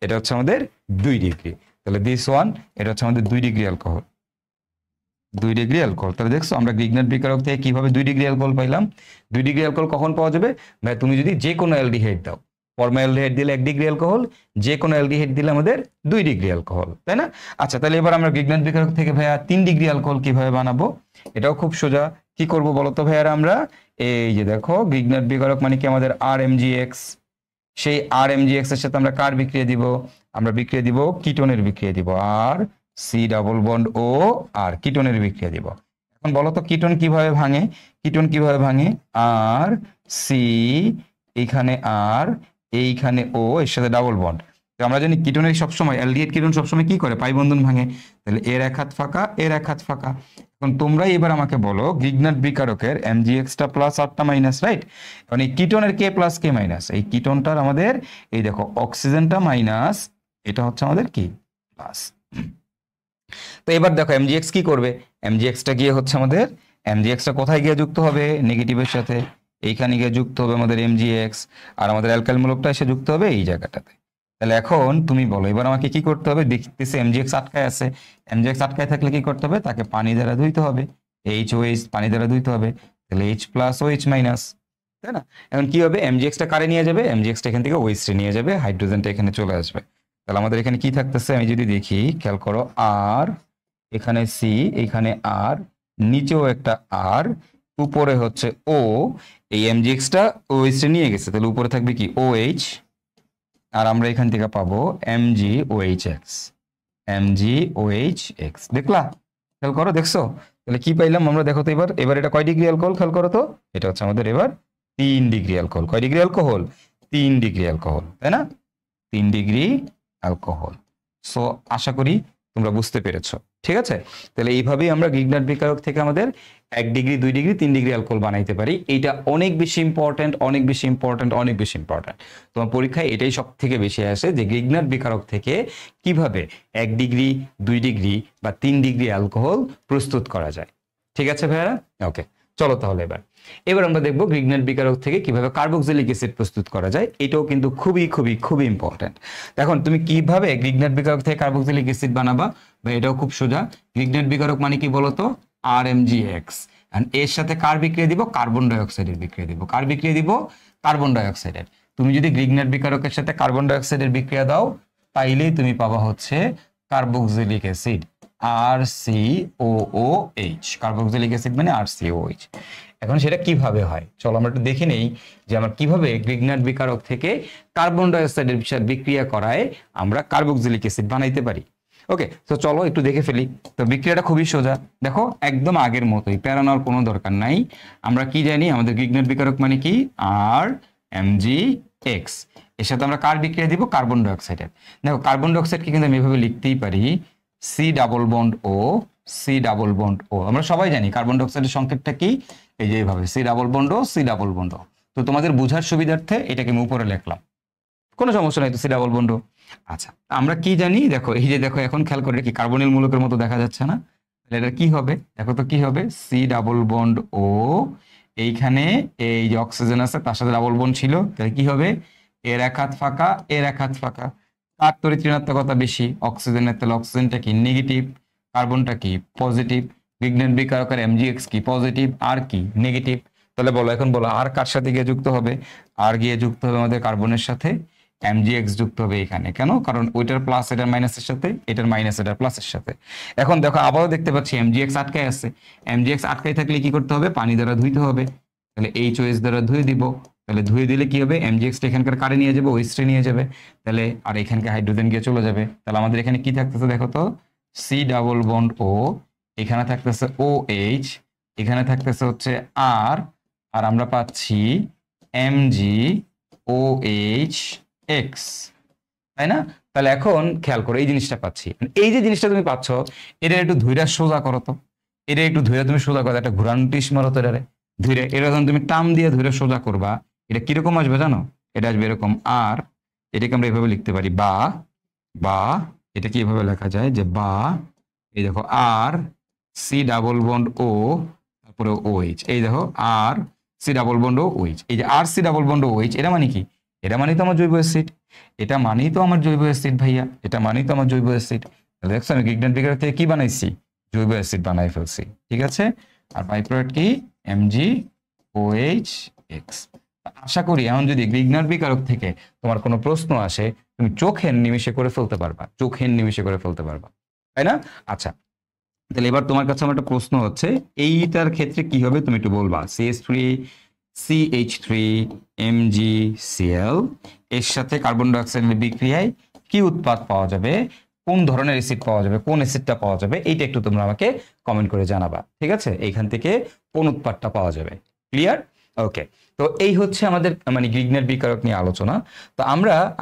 Speaker 1: এটা হচ্ছে আমাদের 2 ডিগ্রি। তাহলে দিস ওয়ান, এটা হচ্ছে আমাদের 2 ডিগ্রি অ্যালকোহল। 2 degree alcohol. তাহলে দেখছো আমরা গ্রিগনাট বিকারক থেকে কিভাবে 2 ডিগ্রি অ্যালকোহল পাইলাম। 2 ডিগ্রি অ্যালকোহল কখন পাওয়া যাবে ভাই? তুমি যদি যে কোনো অ্যালডিহাইড দাও, ফর্মালডিহাইড দিলে 1 ডিগ্রি অ্যালকোহল, যে কোনো অ্যালডিহাইড দিলে আমাদের 2 ডিগ্রি অ্যালকোহল, তাই না? আচ্ছা, তাহলে এবার আমরা গ্রিগনাট বিকারক থেকে ভাইয়া 3 ডিগ্রি অ্যালকোহল কিভাবে বানাবো? এটাও খুব সোজা। কি করব বলো তো ভাইয়ারা? আমরা এই যে দেখো গ্রিগনাট বিকারক মানে কি আমাদের আর এমজিএক্স, সেই আর এমজিএক্স এর সাথে আমরা কার বিক্রিয়া দিব? আমরা বিক্রিয়া দিব কিটোনের বিক্রিয়া দিব, আর সি ডাবল বন্ড ও আর কিটোনের বিক্রিয়া দিব। এখন বলো তো কিটোন কিভাবে ভাঙে? কিটোন কিভাবে ভাঙে? আর সি, এইখানে আর, এইখানে ও, এর সাথে ডাবল বন্ড। তো আমরা জানি কিটোনের সবসময় অ্যালডিহাইড কিটোন সবসময় কি করে? পাই বন্ধন ভাঙে। তাহলে এর এক হাত ফাঁকা, এর এক হাত ফাঁকা। এখন তোমরাই এবার আমাকে বলো গ্রিগনাট বিকারকের এমজিএক্সটা প্লাস আরটা মাইনাস, রাইট? এখন এই কিটোনের কে প্লাস কে মাইনাস, এই কিটোনটার আমাদের এই দেখো অক্সিজেনটা মাইনাস, এটা হচ্ছে আমাদের কি প্লাস। তো এবার দেখো এমজিএক্স কি করবে? এমজিএক্সটা গিয়ে হচ্ছে আমাদের, এমজিএক্সটা কোথায় গিয়ে যুক্ত হবে? নেগেটিভের সাথে। এইখানে গিয়ে যুক্ত হবে আমাদের এমজিএক্স, আর আমাদের অ্যালকাইল মূলকটা এসে যুক্ত হবে এই জায়গাটাতে। তাহলে এখন তুমি বলো এবার আমাকে কি করতে হবে? দেখতেছি এমজিএক্স আটকায় আছে। এমজিএক্স আটকায় থাকলে কি করতে হবে? তাকে পানি দ্বারা ধুইতে হবে। এইচ ওএইচ পানি দ্বারা ধুইতে হবে। তাহলে এইচ প্লাস ওএইচ মাইনাস, তাই না? এখন কি হবে? এমজিএক্সটা কারে নিয়ে যাবে? এমজিএক্সটা এখান থেকে ওএইচ নিয়ে যাবে, হাইড্রোজেনটা এখানে চলে আসবে। তাহলে আমাদের এখানে কি থাকতেছে আমি যদি দেখি, খেয়াল করো, আর, এখানে সি, এখানে আর, নিচেও একটা আর, উপরে হচ্ছে ও। এই এমজিএক্সটা ওএইচ নিয়ে গেছে, তাহলে উপরে থাকবে কি ওএইচ, আর আমরা এখান থেকে পাবো MG OH X, MG OH X. দেখলা? খেয়াল করো, দেখছো? তাহলে কি পাইলাম আমরা? দেখো তো এবার, এবার এটা কয় ডিগ্রি অ্যালকোহল খেয়াল করো তো? এটা হচ্ছে আমাদের এবার 3 ডিগ্রি অ্যালকোহল। কয় ডিগ্রি অ্যালকোহল? 3 ডিগ্রি অ্যালকোহল, তাই না? 3 ডিগ্রি অ্যালকোহল। সো আশা করি তোমরা বুঝতে পেরেছো, ঠিক আছে? তাহলে এইভাবেই আমরা গ্রিগনাট বিকারক থেকে আমাদের 1 ডিগ্রি 2 ডিগ্রি 3 ডিগ্রি অ্যালকোহল বানাইতে পারি। এইটা অনেক বেশি ইম্পর্টেন্ট, অনেক বেশি ইম্পর্টেন্ট, অনেক বেশি ইম্পর্টেন্ট। তোমার পরীক্ষায় এটাই সব থেকে বেশি আসে যে গ্রিগনাট বিকারক থেকে কিভাবে 1 ডিগ্রি 2 ডিগ্রি বা 3 ডিগ্রি অ্যালকোহল প্রস্তুত করা যায়। ঠিক আছে ভাইয়ারা? ওকে, চলো তাহলে এবার আমরা দেখব গ্রিগনাট বিকারক থেকে কিভাবে কার্বক্সিলিক অ্যাসিড প্রস্তুত করা যায়। এটাও কিন্তু খুবই খুবই খুবই ইম্পর্টেন্ট। এখন তুমি কিভাবে গ্রিগনাট বিকারক থেকে কার্বক্সিলিক অ্যাসিড বানাবা? এটাও খুব সোজা। গ্রিগনাট বিকারক মানে কি বলতো? RMgX, এন্ড এর সাথে কার বিক্রিয়া দিব? কার্বন ডাই অক্সাইডের বিক্রিয়া দিব। কার বিক্রিয়া দিব? কার্বন ডাই অক্সাইডের। তুমি যদি গ্রিগনাট বিকারকের সাথে কার্বন ডাই অক্সাইডের বিক্রিয়া দাও, তাইলেই তুমি পাবা হচ্ছে carboxylic acid, RCOOH। Carboxylic acid মানে RCOOH। এখন সেটা কিভাবে হয় চলো আমরা একটু দেখে নেই যে আমরা কিভাবে গ্রিগনাট বিকারক থেকে কার্বন ডাই অক্সাইডের সাথে বিক্রিয়া করায় আমরা কার্বক্সিলিক অ্যাসিড বানাইতে পারি। ওকে, তো চলো একটু দেখে ফেলি। তো বিক্রিয়াটা খুবই সোজা, দেখো একদম আগের মতোই, প্যারা নেওয়ার কোনো দরকার নাই। আমরা কি জানি? আমাদের গ্রিগনাট বিকারক মানে কি? RMgX। এর সাথে আমরা কার বিক্রিয়া দিব? কার্বন ডাই অক্সাইডের। দেখো কার্বন ডাই অক্সাইডকে কিন্তু আমি এভাবে লিখতেই পারি, C double bond O, C double bond O। আমরা সবাই জানি কার্বন ডাই অক্সাইডের সংকেতটা কি, এই যে এইভাবে C double bond O, C double bond O। তো তোমাদের বোঝার সুবিধার্থে এটাকে আমি উপরে লিখলাম, কোনো সমস্যা নাই। তো C ডাবল বন্ড O। আচ্ছা, আমরা কি জানি? দেখো এই যে দেখো, এখন খেয়াল করে কি কার্বনিল মূলকের মতো দেখা যাচ্ছে না? তাহলে এটা কি হবে? দেখো তো কি হবে? C ডাবল বন্ড O, এইখানে এই যে অক্সিজেন আছে তার সাথে ডাবল বন্ড ছিল, তাহলে কি হবে, এর এক হাত ফাঁকা, এর এক হাত ফাঁকা। তার তড়িৎ ঋণাত্মকতা বেশি অক্সিজেনের, তাহলে অক্সিজেনটা কি নেগেটিভ, কার্বনটা কি পজিটিভ, গ্রিগনার বিকারকের এমজিএক্স কি পজিটিভ, আর কি নেগেটিভ। তাহলে বলো, এখন বলো আর কার সাথে গিয়ে যুক্ত হবে, আর গিয়ে যুক্ত হবে আমাদের কার্বনের সাথে এমজিএক্স যুক্ত হবে এখানে। কেন? কারণ ওইটার প্লাস এটার মাইনাসের সাথে, এটার মাইনাস এটার প্লাসের সাথে। এখন দেখো আবারও দেখতে পাচ্ছি এমজিএক্স আটকায় আছে, এমজিএক্স আটকায় থাকলে কি করতে হবে, পানি দ্বারা ধুইতে হবে। তাহলে এইচওএস দ্বারা ধুয়ে দিব, তাহলে ধুয়ে দিলে কি হবে, এমজিএক্স এখানকার কারে নিয়ে যাবে, ওয়েস্টে নিয়ে যাবে, তাহলে আর এখানকে হাইড্রোজেন গিয়ে চলে যাবে। তাহলে আমাদের এখানে কি থাকতেছে দেখো তো, সি ডাবল বন্ড ও, এখানে থাকতেছে ও এইচ, এখানে থাকতেছে হচ্ছে আর, আর আমরা পাচ্ছি এমজি ও এইচ এক্স, তাই না? তাহলে এখন খেয়াল করো এই জিনিসটা পাচ্ছি, এই যে জিনিসটা তুমি পাচ্ছ, এটা একটু ধৈর্য সোজা করো তো, এটা একটু ধৈর্য তুমি সোজা করো, একটা ঘুরানো টিস মারো তো, এটারে ধৈর্য, এটা যখন তুমি টাম দিয়ে ধৈর্য সোজা করবা, এটা কিরকম আসবে জানো, এটা আসবে এরকম আর, এটাকে আমরা এভাবে লিখতে পারি বা, বা এটাকে এভাবে লেখা যায় যে বা, এই দেখো আর সি ডাবল বন্ড ও, তারপরে ওএইচ, এই দেখো আর সি ডাবল বন্ড ও ওএইচ, এই যে আর সি ডাবল বন্ড ও ওএইচ, এটা মানে কি, এটা মানেই তো আমার জৈব অ্যাসিড, এটা মানেই তো আমার জৈব অ্যাসিড ভাইয়া, এটা মানেই তো আমার জৈব অ্যাসিড। দেখছো আমি গ্রিগনার বিকারক থেকে কি বানাইছি, জৈব অ্যাসিড বানাই ফেলছি, ঠিক আছে। আর বাই প্রোডাক্ট কি, এমজি ওএইচ এক্স। আশা করি এখন যদি গ্রিগনার বিকারক থেকে তোমার কোনো প্রশ্ন আসে, তুমি চোখের নিমিষে করে ফেলতে পারবা, চোখের নিমিষে করে ফেলতে পারবা, তাই না? আচ্ছা, তাহলে এবার তোমার কাছে আমার একটা প্রশ্ন হচ্ছে, এইটার ক্ষেত্রে কি হবে তুমি একটু বলবা। CH3 CH3 MgCl এর সাথে কার্বন ডাই অক্সাইডের বিক্রিয়ায় কি উৎপাদ পাওয়া যাবে, কোন ধরনের অ্যাসিড পাওয়া যাবে, কোন অ্যাসিডটা পাওয়া যাবে, এইটা একটু তোমরা আমাকে কমেন্ট করে জানাবা, ঠিক আছে? এইখান থেকে কোন উৎপাদটা পাওয়া যাবে, ক্লিয়ার? ওকে, তো এই হচ্ছে আমাদের মানে গ্রিগনার বিকারক নিয়ে আলোচনা। তো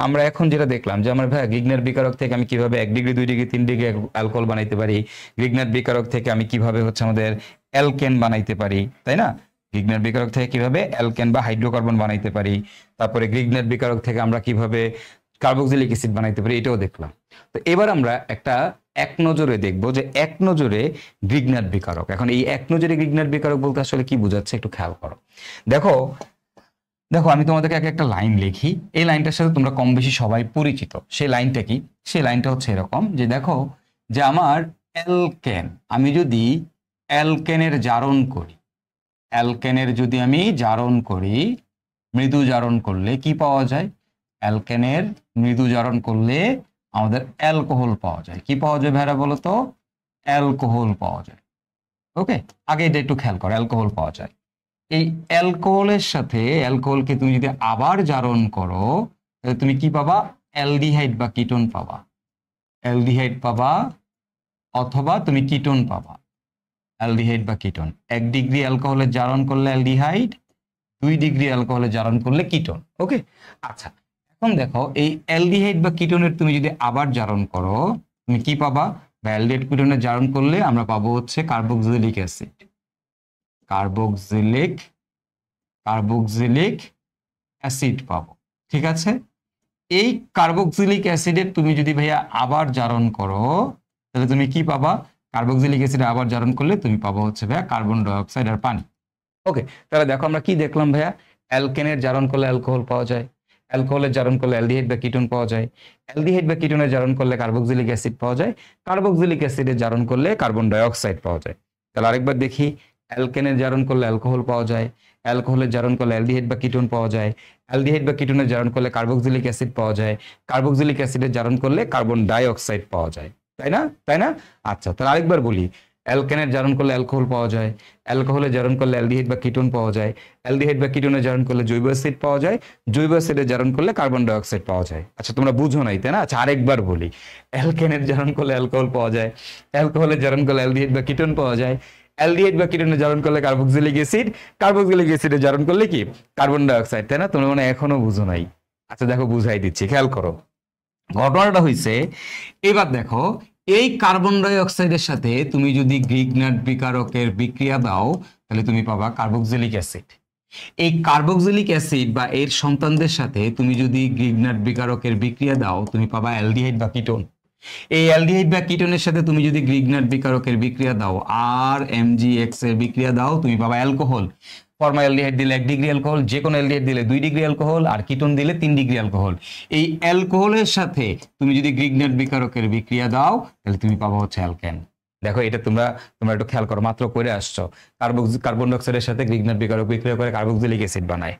Speaker 1: আমরা এখন যেটা দেখলাম যে আমার ভাই গ্রিগনার বিকারক থেকে আমি কিভাবে 1 ডিগ্রি 2 ডিগ্রি 3 ডিগ্রি অ্যালকোহল বানাইতে পারি, গ্রিগনার বিকারক থেকে আমি কিভাবে হচ্ছে আমাদের অ্যালকেন বানাইতে পারি, তাই না? গ্রিগনার বিকারক থেকে কিভাবে অ্যালকেন বা হাইড্রোকার্বন বানাইতে পারি, তারপরে গ্রিগনার বিকারক থেকে আমরা কিভাবে কার্বক্সিলিক অ্যাসিড বানাইতে পারি, এটাও দেখলাম। তো এবার আমরা একটা এক নজরে দেখবো যে এক নজরে গ্রিগনার বিকারক, এখন এই এক নজরে গ্রিগনার বিকারক বলতে আসলে কি বোঝাচ্ছে একটু খেয়াল করো। দেখো দেখো আমি তোমাদেরকে একটা লাইন লিখি, এই লাইনটার সাথে তোমরা কম বেশি সবাই পরিচিত। সেই লাইনটা কি, সেই লাইনটা হচ্ছে এরকম যে দেখো যে আমার অ্যালকেন, আমি যদি অ্যালকেনের জারণ করি, অ্যালকেনের যদি আমি জারণ করি, মৃদু জারণ করলে কি পাওয়া যায়, অ্যালকেনের মৃদু জারণ করলে আমাদের অ্যালকোহল পাওয়া যায়। কি পাওয়া যায় ভাইরা বলো তো, অ্যালকোহল পাওয়া যায়। ওকে, আগে এটা একটু খেয়াল করো, অ্যালকোহল পাওয়া যায়। এই অ্যালকোহলের সাথে অ্যালকোহলকে তুমি যদি আবার জারণ করো, তাহলে তুমি কি পাবা, অ্যালডিহাইড বা কিটোন পাবা, অ্যালডিহাইড পাবা অথবা তুমি কিটোন পাবা, অ্যালডিহাইড বা কিটোন। 1 ডিগ্রি অ্যালকোহলের জারণ করলে অ্যালডিহাইড, 2 ডিগ্রি অ্যালকোহলের জারণ করলে কিটোন। ওকে, আচ্ছা এখন দেখো এই অ্যালডিহাইড বা কিটোনের তুমি যদি আবার জারণ করো, তুমি কি পাবা, বা অ্যালডিহাইড কিটোনের জারণ করলে আমরা পাবো হচ্ছে কার্বক্সিলিক অ্যাসিড, কার্বক্সিলিক অ্যাসিড পাবো, ঠিক আছে। এই কার্বক্সিলিক অ্যাসিডের তুমি যদি ভাইয়া আবার জারণ করো, তাহলে তুমি কি পাবা, কার্বক্সিলিক অ্যাসিডে আবার জারণ করলে তুমি পাবো হচ্ছে ভাইয়া কার্বন ডাই অক্সাইড আর পানি। ওকে, তাহলে দেখো আমরা কি দেখলাম ভাইয়া, অ্যালকেনের জারণ করলে অ্যালকোহল পাওয়া যায়, অ্যালকোহলের জারণ করলে অ্যালডিহাইড বা কিটোন পাওয়া যায়, অ্যালডিহাইড বা কিটোনের জারণ করলে কার্বক্সিলিক অ্যাসিড পাওয়া যায়, কার্বক্সিলিক অ্যাসিডের জারণ করলে কার্বন ডাই অক্সাইড পাওয়া যায়। তাহলে আরেকবার দেখি, অ্যালকেনের জারণ করলে অ্যালকোহল পাওয়া যায়, অ্যালকোহলের জারণ করলে অ্যালডিহাইড বা কিটোন পাওয়া যায়, অ্যালডিহাইড বা কিটোনের জারণ করলে কার্বক্সিলিক অ্যাসিড পাওয়া যায়, কার্বক্সিলিক অ্যাসিডের জারণ করলে কার্বন ডাই অক্সাইড পাওয়া যায়, তাই না? তাই না? আচ্ছা, তাহলে আরেকবার বলি, অ্যালকেনের জারণ করলে অ্যালকোহল পাওয়া যায়, অ্যালকোহলের জারণ করলে অ্যালডিহাইড বা কিটোন পাওয়া যায়, অ্যালডিহাইড বা কিটোনের জারণ করলে জৈব অ্যাসিড পাওয়া যায়, জৈব অ্যাসিডের জারণ করলে কার্বন ডাই অক্সাইড পাওয়া যায়। আচ্ছা তোমরা বুঝো নাই তাই না? আচ্ছা আরেকবার বলি, অ্যালকেনের জারণ করলে অ্যালকোহল পাওয়া যায়, অ্যালকোহলের জারণ করলে অ্যালডিহাইড বা কিটোন পাওয়া যায়, অ্যালডিহাইড বা কিটোনের জারণ করলে কার্বক্সিলিক অ্যাসিড, কার্বক্সিলিক অ্যাসিডের জারণ করলে কি, কার্বন ডাই অক্সাইড, তাই না? তোমরা মানে এখনো বুঝো নাই। আচ্ছা দেখো বুঝাই দিচ্ছি, খেয়াল করো। ঘটনাটা হইছে, এবার দেখো এই কার্বন ডাই অক্সাইডের সাথে তুমি যদি গ্রিগনার বিকারকের বিক্রিয়া দাও, তাহলে তুমি পাবা কার্বক্সিলিক অ্যাসিড। এই কার্বক্সিলিক অ্যাসিড বা এর সন্তানদের সাথে তুমি যদি গ্রিগনার বিকারকের বিক্রিয়া দাও, তুমি পাবা অ্যালডিহাইড বা কিটোন। এই অ্যালডিহাইড বা কিটোনের সাথে তুমি যদি গ্রিগনার বিকারকের বিক্রিয়া দাও আর এমজিএক্স এর বিক্রিয়া দাও, তুমি পাবা অ্যালকোহল। ফর্মালডিহাইড দিলে 1 ডিগ্রি অ্যালকোহল, যে কোনো অ্যালডিহাইড দিলে 2 ডিগ্রি অ্যালকোহল, আর কিটোন দিলে 3 ডিগ্রি অ্যালকোহল। এই অ্যালকোহলের সাথে তুমি যদি গ্রিগনার্ড বিকারকের বিক্রিয়া দাও তাহলে তুমি পাবো হচ্ছে অ্যালকেন। দেখো এটা তোমরা একটু খেয়াল করো, মাত্র করে আসছো। কার্বন ডাইঅক্সাইডের সাথে গ্রিগনার্ড বিকারক বিক্রিয়া করে কার্বক্সিলিক অ্যাসিড বানায়।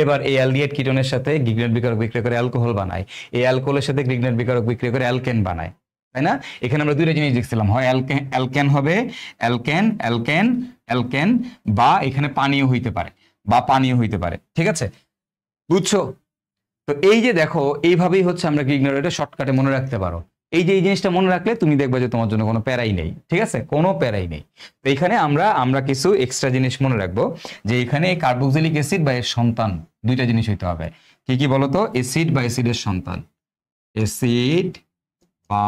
Speaker 1: এবার এই অ্যালডিহাইড কিটোনের সাথে গ্রিগনার্ড বিকারক বিক্রিয়া করে অ্যালকোহল বানায়। এই অ্যালকোহলের সাথে গ্রিগনার্ড বিকারক বিক্রিয়া করে অ্যালকেন বানায়, তাই না? এখানে আমরা দুইটা জিনিস দেখছিলাম, হয় অ্যালকেন হবে, অ্যালকেন, বা এখানে পানীয় হইতে পারে, ঠিক আছে? বুঝছো? তো এই যে দেখো, এইভাবেই হচ্ছে আমরা গ্রিগনার্ডটা শর্টকাটে মনে রাখতে পারো। এই যে এই জিনিসটা মনে রাখলে তুমি দেখবে যে তোমার জন্য কোনো প্যারাই নেই, ঠিক আছে? কোনো প্যারাই নেই। তো এখানে আমরা কিছু এক্সট্রা জিনিস মনে রাখবো, যে এখানে কার্বক্সিলিক অ্যাসিড বা এর সন্তান দুইটা জিনিস হইতে হবে। কি কি বলতো? অ্যাসিড বা অ্যাসিডের সন্তান, অ্যাসিড বা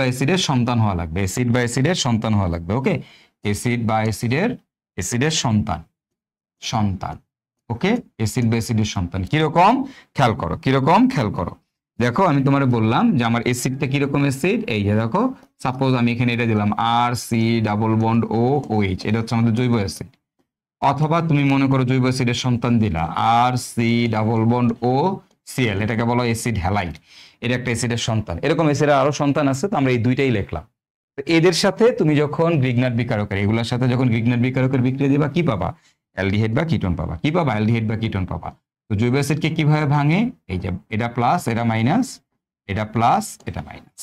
Speaker 1: অ্যাসিডের সন্তান হওয়া লাগবে, অ্যাসিড বা অ্যাসিডের সন্তান হওয়া লাগবে। ওকে, অ্যাসিড বা অ্যাসিডের সন্তান, ওকে, অ্যাসিড বা অ্যাসিডের সন্তান। কিরকম খেয়াল করো, দেখো আমি তোমার বললাম যে আমার অ্যাসিডটা কিরকম অ্যাসিড, এই যে দেখো, সাপোজ আমি এখানে এটা দিলাম RC+OH, এটা হচ্ছে আমাদের জৈব অ্যাসিড। অথবা তুমি মনে করো জৈব অ্যাসিডের সন্তান দিলা RC+OCl, এটাকে বলো অ্যাসিড হ্যালাইড, এটা একটা অ্যাসিডের সন্তান। এরকম অ্যাসিডের আরো সন্তান আছে, তো আমরা এই দুইটাই লিখলাম। এদের সাথে তুমি যখন গ্রিগনার্ড বিকারকের, এগুলোর সাথে যখন গ্রিগনার্ড বিকারকের বিক্রিয়া দিবা, কি পাবা? অ্যালডিহাইড বা কিটোন পাবা। কি পাবা? অ্যালডিহাইড বা কিটোন পাবা। তো জৈব অ্যাসিডকে কিভাবে ভাঙে? এই যে এটা প্লাস, এটা মাইনাস, এটা প্লাস, এটা মাইনাস,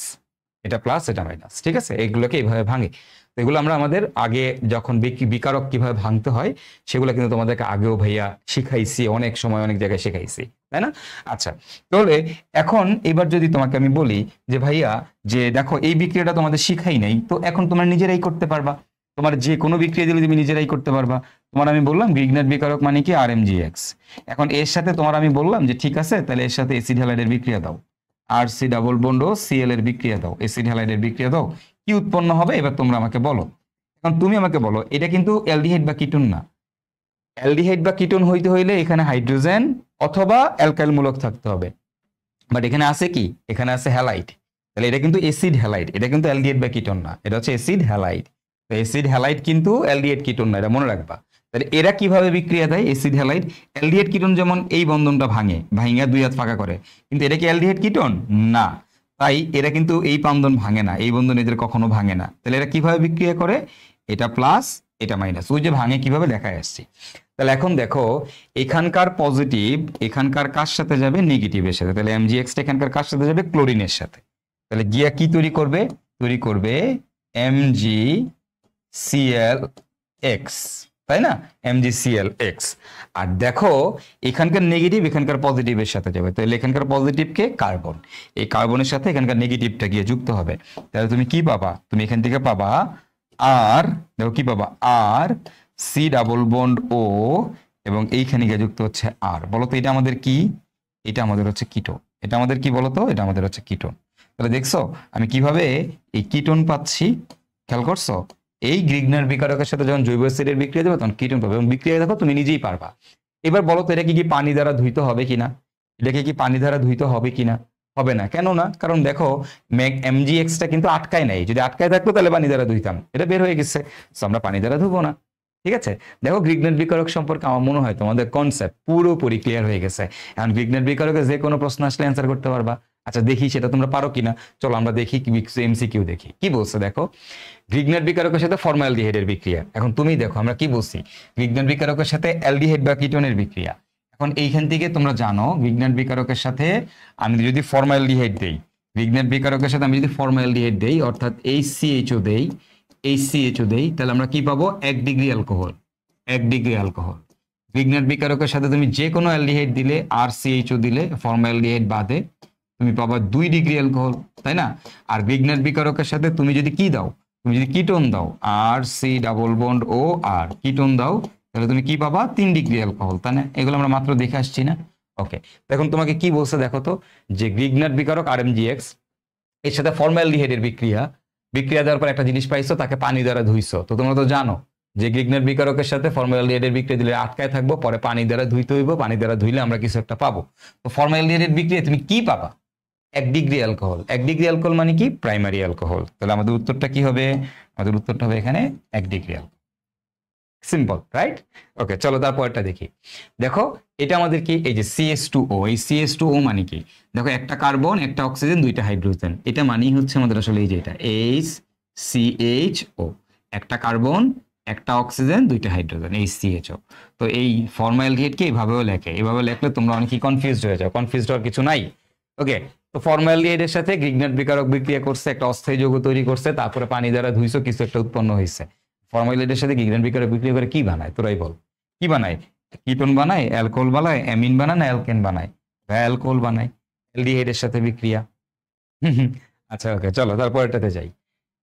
Speaker 1: এটা প্লাস, এটা মাইনাস, ঠিক আছে? এগুলোকে এইভাবে ভাঙে। তো এগুলো আমরা আমাদের আগে যখন বিকারক কিভাবে ভাঙতে হয় সেগুলো কিন্তু তোমাদেরকে আগেও ভাইয়া শিখাইছি, অনেক সময় অনেক জায়গায় শিখাইছি, তাই না? আচ্ছা, তাহলে এখন এবার যদি তোমাকে আমি বলি যে ভাইয়া, যে দেখো এই বিক্রিয়াটা তোমাদের শিখাই নাই, তো এখন তোমরা নিজেরাই করতে পারবা। তোমার যে কোনো বিক্রিয়া দিলে তুমি নিজেরাই করতে পারবা। তোমার আমি বললাম গ্রিগনার্ড বিকারক মানে কি? RMGX। এখন এর সাথে তোমার আমি বললাম যে ঠিক আছে, তাহলে এর সাথে অ্যাসিড হ্যালাইডের বিক্রিয়া দাও, RC+OCl এর বিক্রিয়া দাও, অ্যাসিড হ্যালাইডের বিক্রিয়া দাও। কি উৎপন্ন হবে এবার তোমরা আমাকে বলো। এখন তুমি আমাকে বলো, এটা কিন্তু অ্যালডিহাইড বা কিটোন না। অ্যালডিহাইড বা কিটোন হইতে হইলে এখানে হাইড্রোজেন অথবা অ্যালকাইল মূলক থাকতে হবে। বাট এখানে আছে কি? এখানে আছে হ্যালাইড। তাহলে এটা কিন্তু অ্যাসিড হ্যালাইড, এটা কিন্তু অ্যালডিহাইড বা কিটোন না, এটা হচ্ছে অ্যাসিড হ্যালাইড। তো অ্যাসিড হ্যালাইড কিন্তু অ্যালডিহাইড কিটোন না, এটা মনে রাখবা। তাহলে এরা কিভাবে বিক্রিয়া দেয়? Acid halide. অ্যালডিহাইড কিটোন যেমন এই বন্ধনটা ভাঙা দুই হাত ফাঁকা করে, কিন্তু এটা কি অ্যালডিহাইড কিটোন না। তাই এরা কিন্তু এই বন্ধন ভাঙে না, এই বন্ধন এদের কখনো ভাঙে না। তাহলে এরা কিভাবে বিক্রিয়া করে? এটা প্লাস, এটা মাইনাস, ওই যে ভাঙে কিভাবে দেখায় আসছি। তাহলে এখন দেখো, এখানকার পজিটিভ এখানকার কার সাথে যাবে? নেগেটিভের সাথে। তাহলে MgX এখানকার কার সাথে যাবে? ক্লোরিনের সাথে। তাহলে গিয়া কি তৈরি করবে? MgClX, তাই না? MgClX। আর দেখো এখানকার নেগেটিভ এখানকার পজিটিভের সাথে যাবে, তাহলে এখানকার পজিটিভকে কার্বন, এই কার্বনের সাথে এখানকার নেগেটিভটা গিয়ে যুক্ত হবে। তাহলে তুমি কি পাবা? তুমি এখান থেকে পাবা আর, দেখো কি পাবা? RC+O, এবং এইখানে গিয়ে যুক্ত হচ্ছে আর। বলো তো এটা আমাদের কি? এটা আমাদের হচ্ছে কিটোন। এটা আমাদের কি বলতো? এটা আমাদের হচ্ছে কিটোন। তাহলে দেখছো আমি কিভাবে এই কিটোন পাচ্ছি? খেয়াল করছো? এই গ্রিগনার বিকারকের সাথে যখন জৈব অ্যাসিডের বিক্রিয়া দেবে তখন কিটোন পাবে, এবং বিক্রিয়া দেখো তুমি নিজেই পারবা। এবার বলো তো এটা কি পানি দ্বারা ধুইতে হবে কিনা? এটাকে কি পানি দ্বারা ধুইতে হবে কিনা? হবে না। কেন না? কারণ দেখো MgX-টা কিন্তু আটকায় নাই, যদি আটকায় থাকতো তাহলে পানি দ্বারা ধুইতাম, এটা বের হয়ে গেছে, আমরা পানি দ্বারা ধুবো না। ঠিক আছে? দেখো গ্রিগনার বিকারক সম্পর্কে আমার মনে হয় তোমাদের কনসেপ্ট পুরোপুরি ক্লিয়ার হয়ে গেছে। এখন গ্রিগনার বিকারকে যে কোনো প্রশ্ন আসলে অ্যান্সার করতে পারবা। আচ্ছা দেখি সেটা তোমরা পারো কিনা, চলো আমরা দেখি MCQ দেখি কি বলছে। দেখো গ্রিগনার বিকারকের সাথে ফর্মালডিহাইডের বিক্রিয়া। এখন তুমি দেখো আমরা কি বলছি, গ্রিগনার বিকারকের সাথে অ্যালডিহাইড বা কিটোনের বিক্রিয়া। এখন এইখান থেকে তোমরা জানো গ্রিগনার বিকারকের সাথে আমি যদি ফর্মালডিহাইড দেই, গ্রিগনার বিকারকের সাথে আমি যদি ফর্মালডিহাইড দেই, অর্থাৎ HCHO দেই, HCHO দেই, তাহলে আমরা কি পাবো? 1 ডিগ্রি অ্যালকোহল, 1 ডিগ্রি অ্যালকোহল। গ্রিগনার বিকারকের সাথে তুমি যে কোনো অ্যালডিহাইড দিলে, RCHO দিলে, ফর্মালডিহাইড বাদে, তুমি পাবা 2 ডিগ্রি অ্যালকোহল, তাই না? আর গ্রিগনার বিকারকের সাথে তুমি যদি কি দাও, তুমি যদি কিটোন দাও, RC+OR কিটোন দাও, তাহলে তুমি কি পাবা? 3 ডিগ্রি অ্যালকোহল, তাই না? এগুলো আমরা মাত্র দেখে আসছি না? ওকে, এখন তোমাকে কি বলছে দেখো তো, যে গ্রিগনার বিকারক RMGX এর সাথে ফর্মালডিহাইডের বিক্রিয়া দেওয়ার পর একটা জিনিস পাইছো, তাকে পানি দ্বারা ধুইছো। তো তোমরা তো জানো যে গ্রিগনার বিকারকের সাথে ফর্মালডিহাইডের বিক্রিয়া দিলে আটকায় থাকবো, পরে পানি দ্বারা ধুইতে হইব, পানি দ্বারা ধুইলে আমরা কিছু একটা পাবো। তো ফর্মালডিহাইডের বিক্রিয়া তুমি কি পাবা? 1 ডিগ্রি অ্যালকোহল। 1 ডিগ্রি অ্যালকোহল মানে কি? Primary alcohol. তাহলে আমাদের উত্তরটা কি হবে? আমাদের উত্তরটা হবে এখানে 1 degree alcohol. Simple, right? Okay, চলো তারপরটা দেখি। দেখো এটা আমাদের কি, এই যে CH2O, এই CH2O মানে কি? দেখো একটা কার্বন, একটা অক্সিজেন, দুইটা হাইড্রোজেন, এটা মানেই হচ্ছে আমাদের আসলে এই যে এটা HCHO, একটা কার্বন, একটা অক্সিজেন, দুইটা হাইড্রোজেন, HCHO। তো এই ফর্মালডিহাইডকে এইভাবেও লেখে, এইভাবে লেখলে তোমরা অনেকেই কনফিউজড হয়ে যাও, কনফিউজড হওয়ার কিছু নাই। ওকে, তো ফর্মালডিহাইডের সাথে গ্রিগনার্ড বিকারক বিক্রিয়া করছে, একটা অস্থায়ী যৌগ তৈরি করছে, তারপরে পানি দ্বারা ধুইছো, কিছু একটা উৎপন্ন হয়েছে। ফর্মালডিহাইডের সাথে গ্রিগনার্ড বিক্রিয়া বিক্রিয়া করে কি বানায়, তোরাই বল? কি বানায়? কিটোন বানায়, অ্যালকোহল বানায়, অ্যামিন বানায় না অ্যালকেন বানায়? অ্যালকোহল বানায়, অ্যালডিহাইডের সাথে বিক্রিয়া। আচ্ছা, ওকে, চলো তারপরটাতে যাই।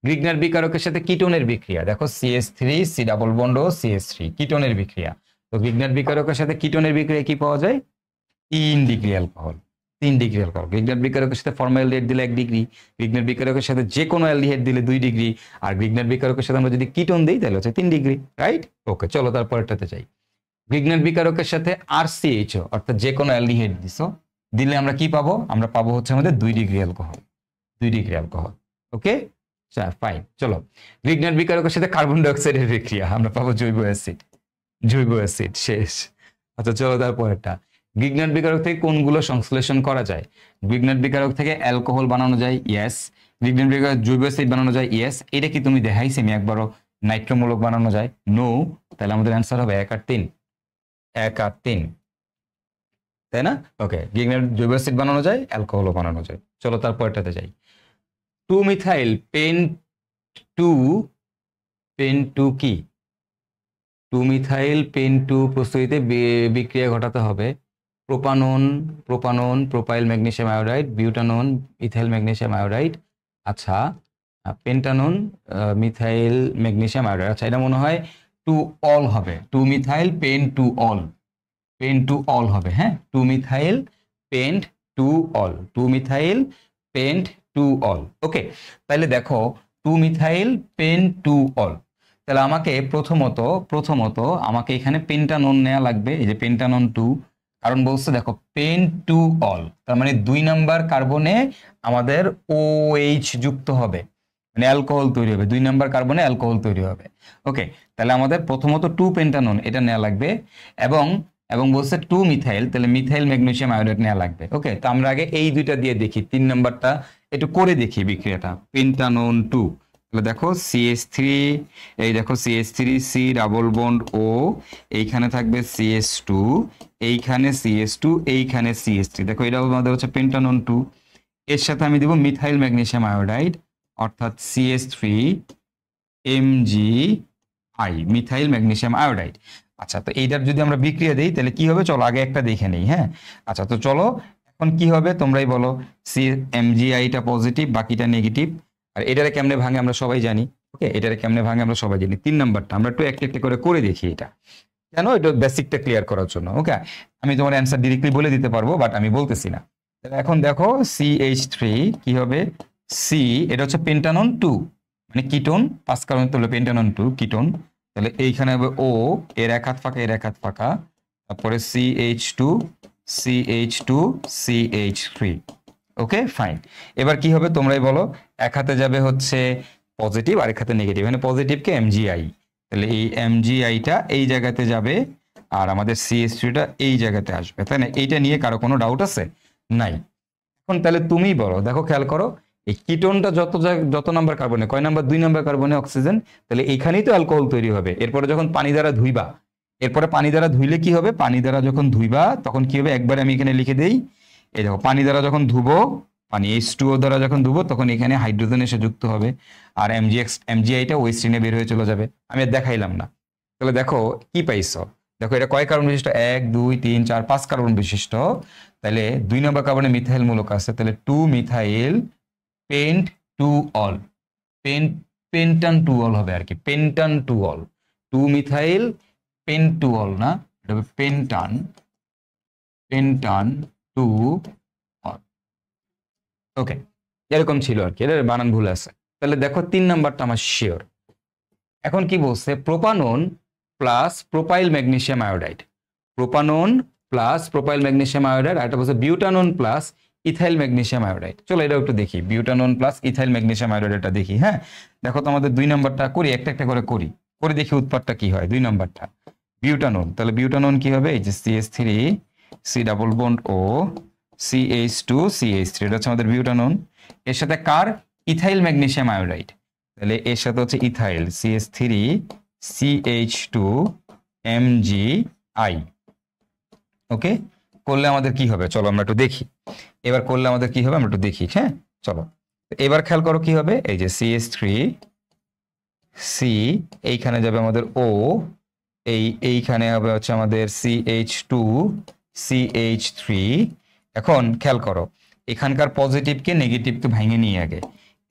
Speaker 1: গ্রিগনার্ড বিকারকের সাথে কিটোনের বিক্রিয়া, দেখো CH3 C ডাবল বন্ড ও CH3, কিটোনের বিক্রিয়া। তো গ্রিগনার্ড বিকারকের সাথে কিটোনের বিক্রিয়া কি পাওয়া যায়? 3 degree alcohol, 3 degree alcohol. Grignard বিকারকের সাথে ফর্মালডিহাইড দিলে 1 ডিগ্রি, গ্রিগনার্ড বিকারকের সাথে যে কোনো অ্যালডিহাইড দিলে 2 ডিগ্রি, আর গ্রিগনার্ড বিকারকের সাথে আমরা যদি কিটোন দিই তাহলে হচ্ছে 3 ডিগ্রি, রাইট? ওকে, চলো তারপরটাতে যাই। গ্রিগনার্ড বিকারকের সাথে RCHO, অর্থাৎ যে কোনো অ্যালডিহাইড দিলে আমরা কি পাবো? আমরা পাবো হচ্ছে আমাদের 2 ডিগ্রি অ্যালকোহল, 2 ডিগ্রি অ্যালকোহল। ওকে, ফাইন। চলো, গ্রিগনার্ড বিকারকের সাথে কার্বন ডাইঅক্সাইডের বিক্রিয়া, আমরা পাবো জৈব অ্যাসিড, জৈব অ্যাসিড, শেষ। আচ্ছা, চলো তারপরটা। গ্রিগনার্ড বিকারক থেকে কোনগুলো সংশ্লেষণ করা যায়? গ্রিগনার্ড বিকারক থেকে অ্যালকোহল বানানো যায়, ইয়েস। গ্রিগনার্ড বিকারক জৈব অ্যাসিড বানানো যায়, ইয়েস। এটা কি তুমি দেখাইছি আমি একবারও? নাইট্রোমূলক বানানো যায়, নো। তাহলে আমাদের অ্যান্সার হবে 1 আর 3, 1 আর 3, তাই না? ওকে, গ্রিগনার্ড জৈব অ্যাসিড বানানো যায়, অ্যালকোহলও বানানো যায়। চলো তারপরটাতে যাই। 2 মিথাইল পেন টু কি? 2 মিথাইল পেন টু প্রস্তুতিতে বিক্রিয়া ঘটাতে হবে propanone propyl magnesium iodide, butanone ethyl magnesium iodide. আচ্ছা, পেন্টানন মিথাইল ম্যাগনেসিয়াম আয়োডাইড। আচ্ছা, এটা মনে হয় 2 অল হবে, 2 মিথাইল পেন টু অল হবে। হ্যাঁ, 2 methyl pent two ol, 2 methyl pent two ol. Okay, তাহলে দেখো 2 মিথাইল পেন টু অল, তাহলে আমাকে প্রথমত আমাকে এখানে পেন্টানন নেওয়া লাগবে, এই যে পেন্টানন 2, কারণ বলছে দেখো পেন টু অল, তার মানে 2 নাম্বার কার্বনে আমাদের OH যুক্ত হবে, মানে অ্যালকোহল তৈরি হবে, 2 নাম্বার কার্বনে অ্যালকোহল তৈরি হবে। ওকে, তাহলে আমাদের প্রথমত 2 পেন্টানন এটা নেওয়া লাগবে, এবং বলছে 2 মিথাইল, তাহলে মিথাইল ম্যাগনেসিয়াম আয়োডাইড নেওয়া লাগবে। ওকে, তো আমরা আগে এই দুইটা দিয়ে দেখি, 3 নাম্বারটা একটু করে দেখি বিক্রিয়াটা। পেন্টানন 2, তাহলে দেখো CH3, এই দেখো CH3 C double bond O, এইখানে থাকবে CH2, এইখানে CH2, এইখানে CH3, দেখো এটা আমাদের হচ্ছে পেন্টানন 2। এর সাথে আমি দেব মিথাইল ম্যাগনেসিয়াম আয়োডাইড, অর্থাৎ CH3 MgI, methyl magnesium iodide. আচ্ছা, তো এইটার যদি আমরা বিক্রিয়া দিই তাহলে কি হবে, চলো আগে একটা দেখে নেই। হ্যাঁ, আচ্ছা, তো চলো এখন কি হবে তোমরাই বলো। MgIটা পজিটিভ, বাকিটা নেগেটিভ। আর এটারে কেমনে ভাঙে আমরা সবাই জানি। ওকে, এটারে কেমনে ভাঙে আমরা সবাই জানি। 3 নাম্বারটা আমরা একটু একটা করে দেখি, এটা কেন, এটা বেসিকটা ক্লিয়ার করার জন্য। ওকে, আমি তোমার অ্যান্সার ডিরেক্টলি বলে দিতে পারবো, বাট আমি বলতেছি না। এখন দেখো CH3 কি হবে, C, এটা হচ্ছে পেন্টানন 2, মানে কিটোন, 5 কার্বন হলো পেন্টানন 2 কিটোন। তাহলে এইখানে হবে O, এর এক হাত ফাঁকা, এর এক হাত ফাঁকা, তারপরে CH2 CH3। ওকে, ফাইন। এবার কি হবে তোমরাই বলো, এক হাতে যাবে হচ্ছে পজিটিভ, আর এক হাতে নেগেটিভ, মানে পজিটিভকে MgI, তাহলে এই MgIটা এই জায়গাতে যাবে, আর আমাদের CH3টা এই জায়গাতে আসবে, তাই না? এইটা নিয়ে কারো কোনো ডাউট আছে? নাই। এখন তাহলে তুমিই বলো, দেখো খেয়াল করো, এই কিটোনটা যত নাম্বার কার্বনে, কয় নাম্বার? 2 নাম্বার কার্বনে অক্সিজেন, তাহলে এইখানেই তো অ্যালকোহল তৈরি হবে। এরপরে যখন পানি দ্বারা ধুইবা, এরপরে পানি দ্বারা ধুইলে কি হবে, পানি দ্বারা যখন ধুইবা তখন কি হবে, একবার আমি এখানে লিখে দেই, এই দেখো পানি দ্বারা যখন ধুবো, পানি H2O দ্বারা যখন ধুবো, তখন এখানে হাইড্রোজেন এসে যুক্ত হবে, আর MgIটা ওই স্ট্রিনে বের হয়ে চলে যাবে। আমি আর দেখাইলাম না। তাহলে দেখো কি পাইছো, দেখো এটা কয় কার্বন বিশিষ্ট, 1 2 3 4 5 কার্বন বিশিষ্ট। তাহলে 2 নম্বর কার্বনে মিথাইল মূলক আছে, তাহলে 2 methyl pent two ol, pentan two ol হবে আর কি, pentan two ol, 2 methyl pen two ol, না এটা হবে পেন্টান টু অল। ওকে, এরকম ছিল আর কি, এর বানান ভুল আছে। তাহলে দেখো 3 নাম্বারটা আমার শিওর। এখন কি বলছে, propanone plus propyl magnesium iodide, propanone plus propyl magnesium iodide, আর এটা বলছে butanone plus ethyl magnesium iodide. চলো এটা একটু দেখি, butanone plus ethyl magnesium iodide, এটা দেখি। হ্যাঁ দেখো তো আমাদের 2 নাম্বারটা করি, একটা একটা করে করি, করে দেখি উৎপাদটা কি হয়। 2 নাম্বারটা বিউটানন, তাহলে বিউটানন কি হবে, এই যে CH3 C ডাবল বন্ড ও CH2 CH3, এটা হচ্ছে আমাদের বিউটানন। এর সাথে কার, ইথাইল ম্যাগনেসিয়াম আয়োডাইড, তাহলে এর সাথে হচ্ছে ইথাইল CH3 CH2 MgI। ওকে, করলে আমাদের কি হবে চলো আমরা একটু দেখি, এবার করলে আমাদের কি হবে আমরা একটু দেখি। হ্যাঁ চলো এবার খেয়াল করো কি হবে, এই যে CH3 C, এইখানে যাবে আমাদের O, এইখানে হবে হচ্ছে আমাদের CH2 CH3। এখন খেয়াল করো এখানকার পজিটিভকে নেগেটিভকে ভেঙে নিয়ে আগে,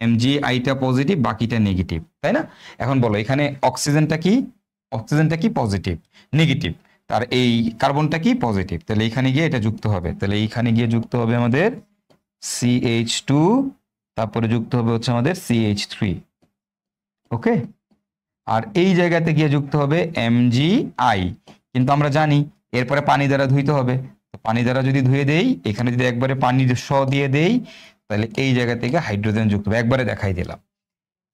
Speaker 1: MgIটা পজিটিভ বাকিটা নেগেটিভ, তাই না? এখন বলো এখানে অক্সিজেনটা কি পজিটিভ, নেগেটিভ, তার এই কার্বনটা কি পজিটিভ, তাহলে এইখানে গিয়ে এটা যুক্ত হবে, তাহলে এইখানে গিয়ে যুক্ত হবে আমাদের CH2, তারপরে যুক্ত হবে হচ্ছে আমাদের CH3। ওকে, আর এই জায়গাতে গিয়ে যুক্ত হবে MgI, কিন্তু আমরা জানি এরপরে পানি দ্বারা ধুইতে হবে, তো পানি দ্বারা যদি ধুয়ে দেই, এখানে যদি একবারে পানি দিয়ে দেই, তাহলে এই জায়গা থেকে হাইড্রোজেন যুক্ত হবে, একবারে দেখাই দিলাম।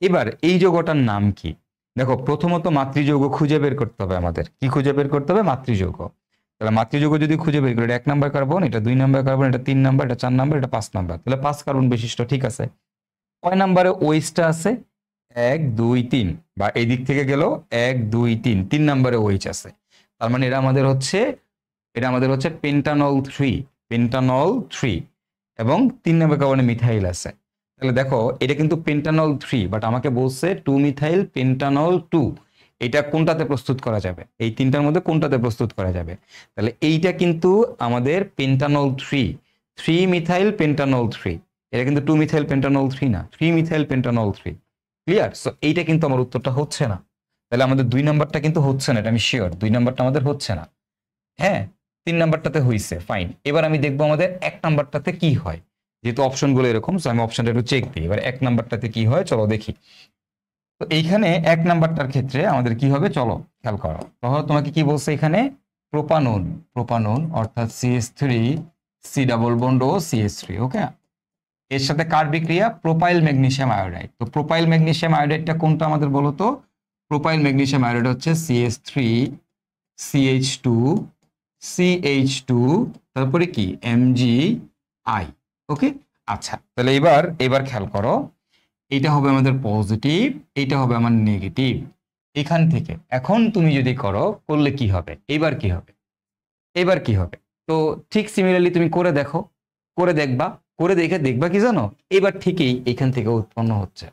Speaker 1: এবার এই যৌগটার নাম কি, দেখো প্রথমত মাতৃযৌগ খুঁজে বের করতে হবে আমাদের, কি খুঁজে বের করতে হবে, মাতৃযৌগ। তাহলে মাতৃযৌগ যদি খুঁজে বের করি, এটা 1 নাম্বার কার্বন, এটা 2 নাম্বার কার্বন, এটা 3 নাম্বার, এটা 4 নাম্বার, এটা 5 নাম্বার, তাহলে 5 কার্বন বিশিষ্ট, ঠিক আছে। কয় নাম্বারে ওএইচটা আছে, 1 2 3, বা এই দিক থেকে গেল 1 2 3, 3 নাম্বারে ওএইচ আছে, তার মানে এটা আমাদের হচ্ছে পেন্টানল 3, এবং 3 নাম্বার কার্বনে মিথাইল আছে। তাহলে দেখো এটা কিন্তু পেন্টানল 3, বাট আমাকে বলছে 2 মিথাইল পেন্টানল 2, এটা কোনটাতে প্রস্তুত করা যাবে, এই তিনটার মধ্যে কোনটাতে প্রস্তুত করা যাবে, তাহলে এইটা কিন্তু আমাদের পেন্টানল 3 মিথাইল পেন্টানল 3, এটা কিন্তু 2 মিথাইল পেন্টানল 3 না, 3 মিথাইল পেন্টানল 3। ক্লিয়ার? সো এইটা কিন্তু আমার উত্তরটা হচ্ছে না, তাহলে আমাদের 2 নাম্বারটা কিন্তু হচ্ছে না, এটা আমি শিওর 2 নাম্বারটা আমাদের হচ্ছে না। হ্যাঁ 3 নাম্বারটাতে হইছে, ফাইন। এবার আমি দেখবো আমাদের 1 নাম্বারটাতে কি হয়, যেহেতু অপশনগুলো এরকম, সো আমি অপশনটা একটু চেক দিই। এবার 1 নাম্বারটাতে কি হয় চলো দেখি। তো এইখানে 1 নাম্বারটার ক্ষেত্রে আমাদের কি হবে চলো খেয়াল করো, তাহলে তোমাকে কি বলছে এখানে, প্রোপানন অর্থাৎ CH3 C ডাবল বন্ড ও CH3। ওকে, এর সাথে কার বিক্রিয়া, প্রোপাইল ম্যাগনেসিয়াম আয়োডাইড। তো প্রোপাইল ম্যাগনেসিয়াম আয়োডাইডটা কোনটা আমাদের বলো তো, প্রোপাইল ম্যাগনেসিয়াম আয়োডাইড হচ্ছে CH3 CH2 CH2, তারপরে কি MgI। ওকে, আচ্ছা তাহলে এবার খেয়াল করো, এইটা হবে আমাদের পজিটিভ, এইটা হবে আমার নেগেটিভ। এখান থেকে এখন তুমি যদি করলে কি হবে, এবার কি হবে, তো ঠিক সিমিলারলি তুমি করে দেখো, করে দেখবা কি জানো, এবার ঠিকই এখান থেকে উৎপন্ন হচ্ছে,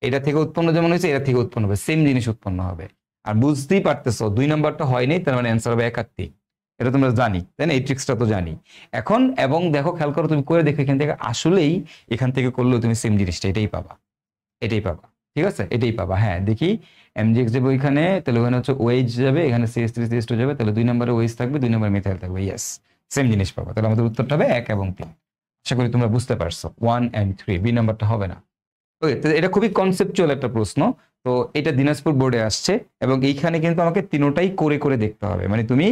Speaker 1: এটা থেকে উৎপন্ন যেমন হয়েছে এটা থেকে উৎপন্ন হবে, সেম জিনিস উৎপন্ন হবে। আর বুঝতেই পারতেছো 2 নাম্বারটা হয়নি, তার মানে অ্যান্সার হবে 1 আর 3, এটা তোমরা জানি তাই না, এই ট্রিক্সটা তো জানি এখন। এবং দেখো খেয়াল করো, তুমি করে দেখো এখান থেকে আসলেই, এখান থেকে করলেও তুমি সেম জিনিসটা এটাই পাবা, ঠিক আছে, এটাই পাবা। হ্যাঁ দেখি MgX যাবে ওইখানে, তাহলে ওখানে হচ্ছে OH যাবে, এখানে CH3 CH2 যাবে, তাহলে 2 নম্বরে OH থাকবে, 2 নম্বরে মিথাইল থাকবে, ইয়েস সেম জিনিস পাবা। তাহলে আমাদের উত্তরটা হবে 1 এবং 3। আশা করি তোমরা বুঝতে পারছো, 1 and 3, বি নাম্বারটা হবে না। ওকে, তো এটা খুবই কনসেপচুয়াল একটা প্রশ্ন, তো এটা দিনাজপুর বোর্ডে আসছে, এবং এইখানে কিন্তু আমাকে তিনোটাই করে দেখতে হবে, মানে তুমি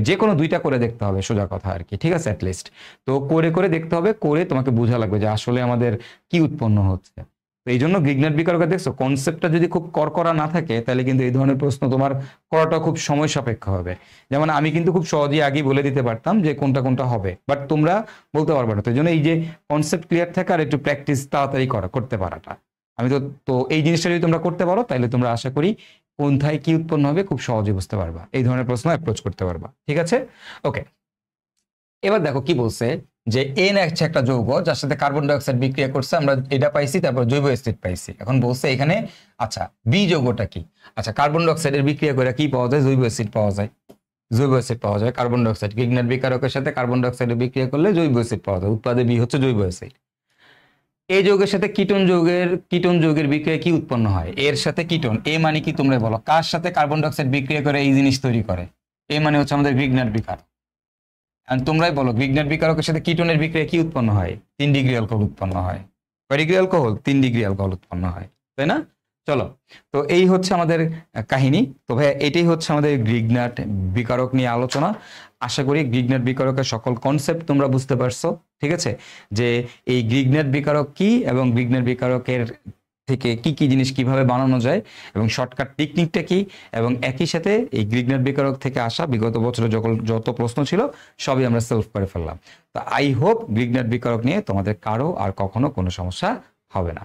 Speaker 1: যে কোনো 2টা করে দেখতে হবে, সোজা কথা আর কি, ঠিক আছে, অ্যাটলিস্ট তো করে দেখতে হবে, করে তোমাকে বোঝা লাগবে যে আসলে আমাদের কি উৎপন্ন হচ্ছে। তো এই জন্য গ্রিগনার বিকারকে দেখছো, কনসেপ্টটা যদি খুব করকরা না থাকে, তাহলে কিন্তু এই ধরনের প্রশ্ন তোমার করাটা খুব সময় সাপেক্ষ হবে। যেমন আমি কিন্তু খুব সহজেই আগেই বলে দিতে পারতাম যে কোনটা হবে, বাট তোমরা বলতে পারবে না। তো এই জন্য এই যে কনসেপ্ট ক্লিয়ার থাকে আর একটু প্র্যাকটিস তাড়াতাড়ি করতে পারাটা, আমি তো এই জিনিসটা যদি তোমরা করতে পারো, তাহলে তোমরা আশা করি কোনথায় কি উৎপন্ন হবে খুব সহজে বুঝতে পারবা, এই ধরনের প্রশ্ন অ্যাপ্রোচ করতে পারবা, ঠিক আছে। ওকে, এবার দেখো কি বলছে, যে N হচ্ছে একটা যৌগ যার সাথে কার্বন ডাই অক্সাইড বিক্রিয়া করছে, আমরা এটা পাইছি, তারপর জৈব অ্যাসিড পাইছি। এখন বলছে এখানে আচ্ছা বি যৌগটা কি, আচ্ছা কার্বন ডাই অক্সাইডের বিক্রিয়া করে কি পাওয়া যায়, জৈব অ্যাসিড পাওয়া যায়, কার্বন ডাই অক্সাইড গ্রিগনার বিকারকের সাথে কার্বন ডাই অক্সাইডের বিক্রিয়া করলে জৈব অ্যাসিড পাওয়া যায়, উৎপাদে বি হচ্ছে জৈব অ্যাসিড। এই যৌগের সাথে কিটোন যৌগের বিক্রিয়া কি উৎপন্ন হয়, এর সাথে কিটোন, এ মানে কি তোমরা বলো, কার সাথে কার্বন ডাই অক্সাইড বিক্রিয়া করে এই জিনিস তৈরি করে, এ মানে হচ্ছে আমাদের গ্রিগনার বিকারক। আর তোমরাই বলো গ্রিগনার বিকারকের সাথে কিটোনের বিক্রিয়া কি উৎপন্ন হয়, 3 ডিগ্রি অ্যালকোহল উৎপন্ন হয়। কয় ডিগ্রি অ্যালকোহল, 3 ডিগ্রি অ্যালকোহল উৎপন্ন হয়, তাই না। চলো, তো এই হচ্ছে আমাদের কাহিনী। তো ভাইয়া এটাই হচ্ছে আমাদের গ্রিগনাট বিকারক নিয়ে আলোচনা। আশা করি গ্রিগনাট বিকারকের সকল কনসেপ্ট তোমরা বুঝতে পারছো। ঠিক আছে, যে এই গ্রিগনাট বিকারক কি এবং গ্রিগনাট বিকারকের থেকে কি কি জিনিস কিভাবে বানানো যায় এবং শর্টকাট টেকনিকটা কি, এবং একই সাথে এই গ্রিগনাট বিকারক থেকে আসা বিগত বছরে যত প্রশ্ন ছিল সবই আমরা সলভ করে ফেললাম। তো আই হোপ গ্রিগনাট বিকারক নিয়ে তোমাদের কারো আর কখনো কোনো সমস্যা হবে না।